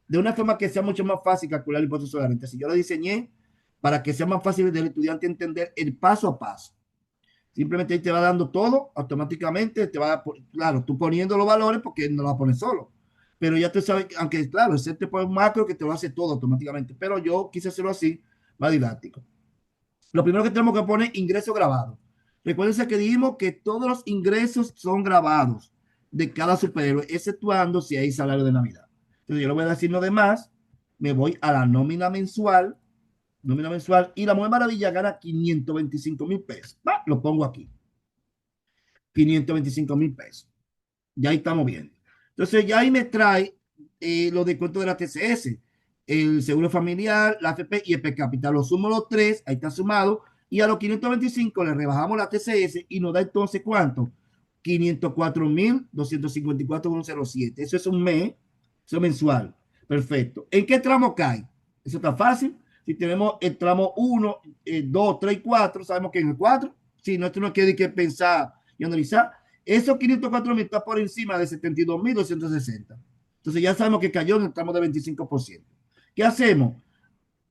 de una forma que sea mucho más fácil calcular el impuesto sobre la renta. Si yo la diseñé para que sea más fácil del estudiante entender el paso a paso. Simplemente ahí te va dando todo automáticamente, claro, tú poniendo los valores porque no lo vas a poner solo. Pero ya tú sabes, aunque claro, ese te pone un macro que te lo hace todo automáticamente, pero yo quise hacerlo así, más didáctico. Lo primero que tenemos que poner, ingreso grabado. Recuérdense que dijimos que todos los ingresos son grabados de cada superhéroe, exceptuando si hay salario de Navidad. Entonces yo le voy a decir lo demás, me voy a la nómina mensual, y la Mujer Maravilla gana 525,000 pesos. Lo pongo aquí. 525,000 pesos. Ya ahí estamos viendo. Entonces ya ahí me trae los descuentos de la TCS, el seguro familiar, la AFP y el per cápita. Lo sumo los tres, ahí está sumado, y a los 525 le rebajamos la TCS y nos da entonces ¿cuánto? 504.254,07. Eso es un mes, eso es mensual. Perfecto. ¿En qué tramo cae? Eso está fácil. Si tenemos el tramo 1, 2, 3 y 4, sabemos que en el 4, si no, esto no quiere que pensar y analizar. Esos 504,000 está por encima de 72.260. Entonces ya sabemos que cayó en el tramo de 25%. ¿Qué hacemos?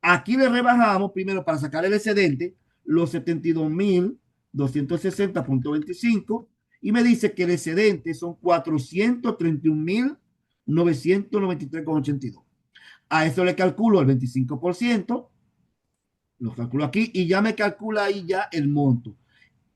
Aquí le rebajamos primero para sacar el excedente los 72.260,25 y me dice que el excedente son 431.993,82. A eso le calculo el 25%, lo calculo aquí y ya me calcula ahí ya el monto.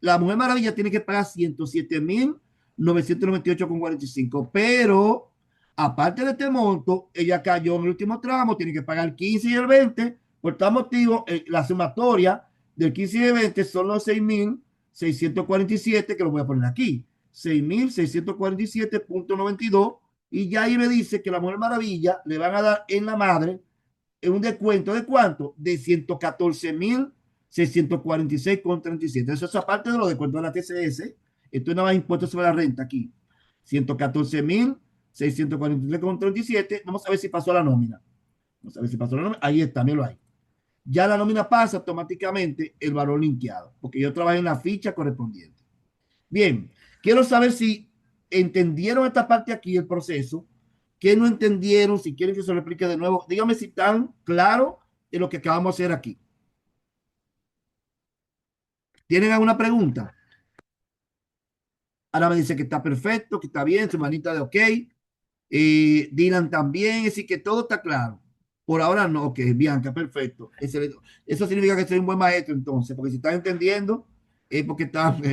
la Mujer Maravilla tiene que pagar 107.998,45, pero aparte de este monto, ella cayó en el último tramo, tiene que pagar el 15 y el 20. Por tal motivo, la sumatoria del 15 y el 20 son los 6.647, que lo voy a poner aquí, 6.647,92, y ya ahí me dice que la Mujer Maravilla le van a dar en la madre un descuento de cuánto, de 114.646,37. Eso es aparte de los descuentos de la TCS. Esto no va a impuestos sobre la renta aquí. 114.643,37. Vamos a ver si pasó la nómina. Vamos a ver si pasó la nómina. Ahí está, míralo ahí. Ya la nómina pasa automáticamente el valor linkeado, porque yo trabajé en la ficha correspondiente. Bien, quiero saber si entendieron esta parte aquí, el proceso, que no entendieron, si quieren que se lo explique de nuevo. Dígame si están claros de lo que acabamos de hacer aquí. ¿Tienen alguna pregunta? Ahora me dice que está perfecto, que está bien, su manita de ok. Dylan también, así que todo está claro. Por ahora no, ok, Bianca, perfecto. Eso significa que soy un buen maestro entonces, porque si están entendiendo, es porque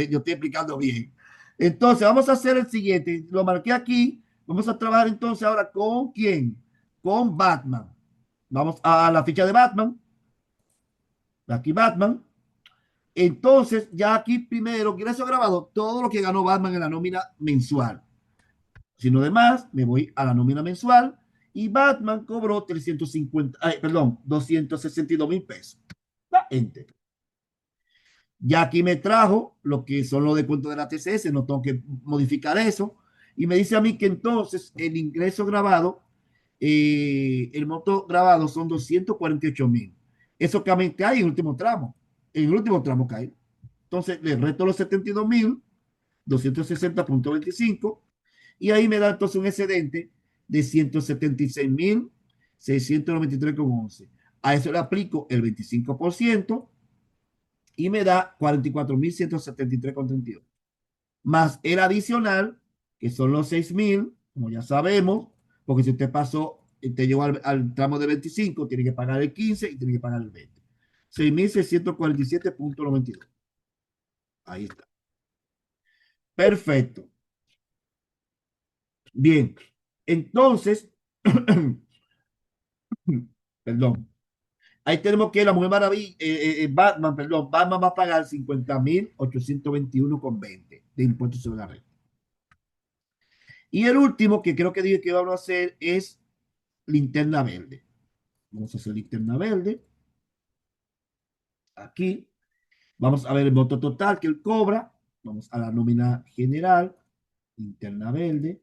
yo estoy explicando bien. Entonces, vamos a hacer el siguiente. Lo marqué aquí. Vamos a trabajar entonces ahora con quién? Con Batman. Vamos a la ficha de Batman. Aquí Batman. Entonces, ya aquí primero, ingreso grabado, todo lo que ganó Batman en la nómina mensual. Si no demás, me voy a la nómina mensual y Batman cobró 262 mil pesos. Enter. Ya aquí me trajo lo que son los descuentos de la TCS, no tengo que modificar eso. Y me dice a mí que entonces el ingreso grabado, el monto grabado son 248.000. Eso que hay en el último tramo. En el último tramo cae. Entonces le resto los 72.260,25 y ahí me da entonces un excedente de 176.693,11. A eso le aplico el 25% y me da 44.173,32. Más el adicional, que son los 6.000, como ya sabemos, porque si usted pasó, te llegó al tramo de 25, tiene que pagar el 15 y tiene que pagar el 20. 6.647,92. Ahí está. Perfecto. Bien. Entonces, perdón. Ahí tenemos que la Mujer Maravilla, Batman, perdón, Batman va a pagar 50.821,20 de impuestos sobre la renta. Y el último que creo que dije que vamos a hacer es Linterna Verde. Vamos a hacer Linterna Verde. Aquí. Vamos a ver el monto total que él cobra. Vamos a la nómina general. Linterna Verde.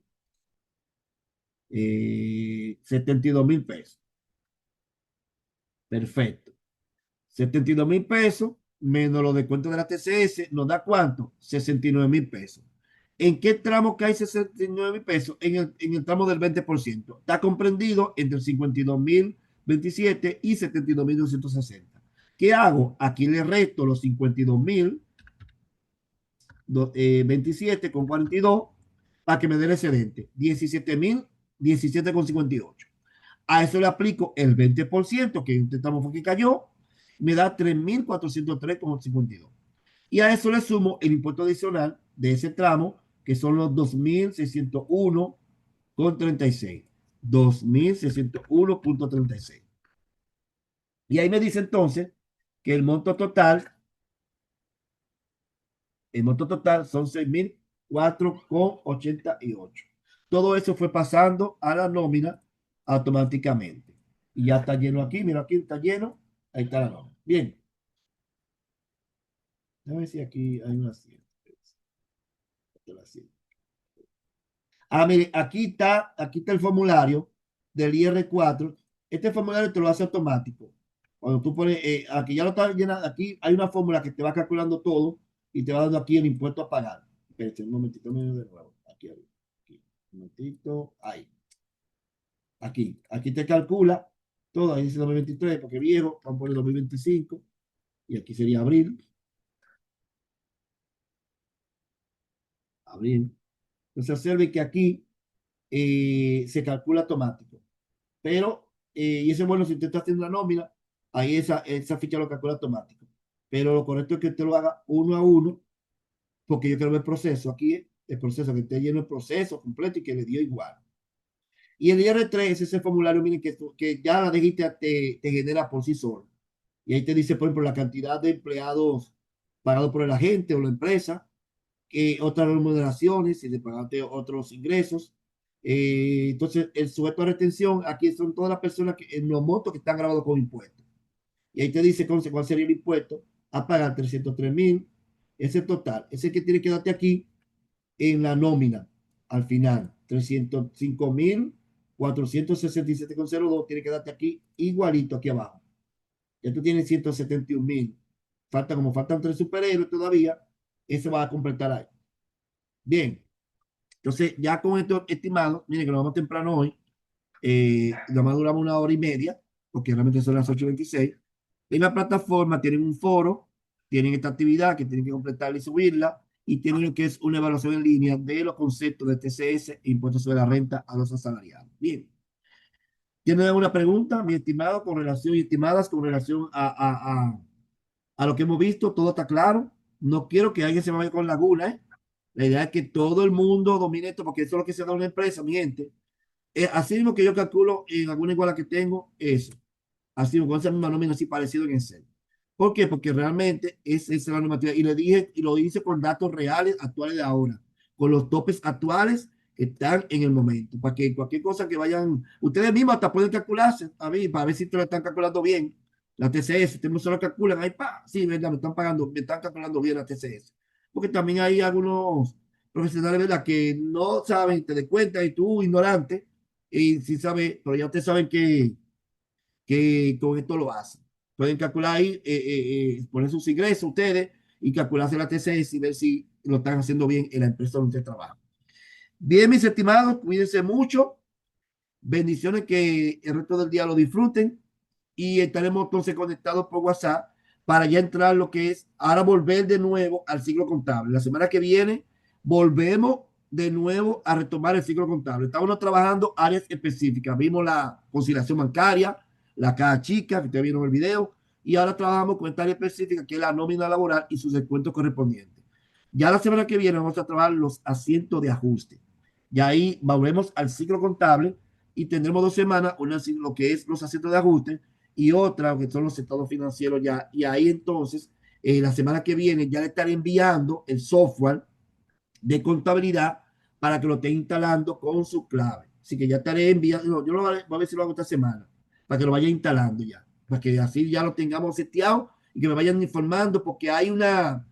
72.000 pesos. Perfecto. 72.000 pesos menos los descuentos de la TCS nos da ¿cuánto? 69.000 pesos. ¿En qué tramo cae 69.000 pesos? En el tramo del 20%. Está comprendido entre 52.027 y 72.260. ¿Qué hago? Aquí le resto los 52.027,42 para que me dé el excedente. 17.017,58. A eso le aplico el 20%, que este tramo fue que cayó, me da 3.403,52. Y a eso le sumo el impuesto adicional de ese tramo, que son los 2.601,36. 2.601,36. Y ahí me dice entonces que el monto total son 6.004,88. Todo eso fue pasando a la nómina automáticamente. Y ya está lleno aquí, mira aquí está lleno, ahí está la nómina. Bien. A ver si aquí hay una 100. Mire, aquí está el formulario del IR4. Este formulario te lo hace automático. Cuando tú pones, aquí ya lo está llenando, aquí hay una fórmula que te va calculando todo y te va dando aquí el impuesto a pagar. Espérate un momentito, de nuevo. Aquí, un momentito, ahí. Aquí te calcula todo, ahí dice 2023, porque viejo, vamos a poner 2025, y aquí sería abril. Entonces, observe que aquí se calcula automático. Pero, y eso es bueno si usted está haciendo la nómina, ahí esa ficha lo calcula automático. Pero lo correcto es que usted lo haga uno a uno porque yo quiero ver el proceso aquí, el proceso que esté lleno el proceso completo y que le dio igual. Y el IR3 es ese formulario, miren, que ya la dijiste, te genera por sí solo. Y ahí te dice, por ejemplo, la cantidad de empleados pagados por el agente o la empresa, otras remuneraciones, si le pagaste otros ingresos. Entonces, el sujeto de retención, aquí son todas las personas que en los montos que están grabados con impuestos. Y ahí te dice cuál sería el impuesto a pagar 303,000. Ese total, ese que tiene que darte aquí en la nómina, al final, 305,467,02, tiene que darte aquí igualito aquí abajo. Ya tú tienes 171,000. Faltan 3 superhéroes todavía, ese va a completar ahí. Bien, entonces ya con esto estimado, miren que nos vamos temprano hoy, nada más duramos 1 hora y media, porque realmente son las 8:26. En la plataforma tienen un foro, tienen esta actividad que tienen que completarla y subirla, y tienen lo que es una evaluación en línea de los conceptos de TCS, impuestos sobre la renta a los asalariados. Bien. ¿Tienen alguna pregunta, mi estimado, con relación, y estimadas, con relación a lo que hemos visto? ¿Todo está claro? No quiero que alguien se vaya con laguna, ¿eh? La idea es que todo el mundo domine esto, porque eso es lo que se da a una empresa, mi gente. Así mismo que yo calculo en alguna iguala que tengo, eso. Así, con esa misma nómina así parecido en Excel. ¿Por qué? Porque realmente esa es la normativa. Y le dije, y lo hice con datos reales, actuales de ahora, con los topes actuales que están en el momento. Para que cualquier cosa que vayan, ustedes mismos hasta pueden calcularse, a mí, para ver si te lo están calculando bien. La TCS, ustedes no se lo calculan, ahí, pa, sí, verdad, me están pagando, me están calculando bien la TCS. Porque también hay algunos profesionales, ¿verdad?, que no saben, te des cuenta, y tú, ignorante, y sí sabes, pero ya ustedes saben que con esto lo hacen. Pueden calcular ahí, poner sus ingresos ustedes y calcularse la TCS y ver si lo están haciendo bien en la empresa donde usted trabaja. Bien, mis estimados, cuídense mucho. Bendiciones, que el resto del día lo disfruten, y estaremos entonces conectados por WhatsApp para ya entrar lo que es, ahora volver de nuevo al ciclo contable. La semana que viene volvemos de nuevo a retomar el ciclo contable. Estamos trabajando áreas específicas. Vimos la conciliación bancaria, la caja chica, que ustedes vieron en el video, y ahora trabajamos con esta área específica, que es la nómina laboral y sus descuentos correspondientes. Ya la semana que viene vamos a trabajar los asientos de ajuste. Y ahí volvemos al ciclo contable y tendremos 2 semanas, una lo que es los asientos de ajuste y otra que son los estados financieros ya. Y ahí entonces, la semana que viene ya le estaré enviando el software de contabilidad para que lo esté instalando con su clave. Así que ya estaré enviando, yo lo voy a ver si lo hago esta semana, para que lo vaya instalando ya, para que así ya lo tengamos seteado y que me vayan informando, porque hay una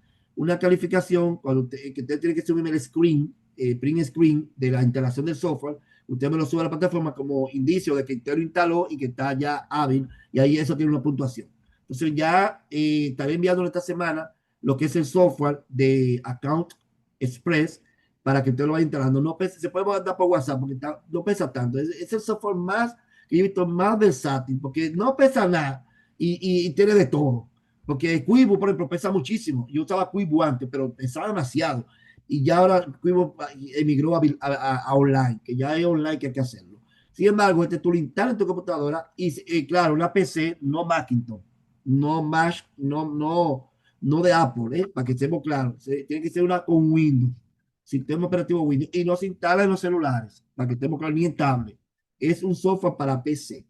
calificación cuando que usted tiene que subirme el screen, print screen de la instalación del software. Usted me lo sube a la plataforma como indicio de que usted lo instaló y que está ya hábil, y ahí eso tiene una puntuación. Entonces ya estaré enviando esta semana lo que es el software de Account Express para que usted lo vaya instalando. No pesa, se puede mandar por WhatsApp porque no pesa tanto. Es el software más que he visto, más versátil, porque no pesa nada y tiene de todo. Porque Quibo, por ejemplo, pesa muchísimo. Yo usaba Quibo antes, pero pesaba demasiado. Y ya ahora Quibo emigró a online, que ya es online que hay que hacerlo. Sin embargo, tú lo instalas en tu computadora y claro, una PC, no Macintosh, no Mac, no de Apple, para que estemos claros. Tiene que ser una con Windows, sistema operativo Windows, y no se instala en los celulares, para que estemos claros, ni en tablet. Es un software para PC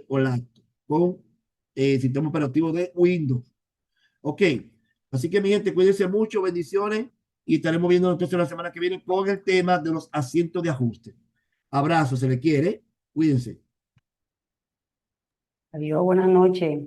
o laptop con sistema operativo de Windows. Ok, así que mi gente, cuídense mucho, bendiciones, y estaremos viendo entonces la semana que viene con el tema de los asientos de ajuste. Abrazo, se le quiere, cuídense. Adiós, buenas noches.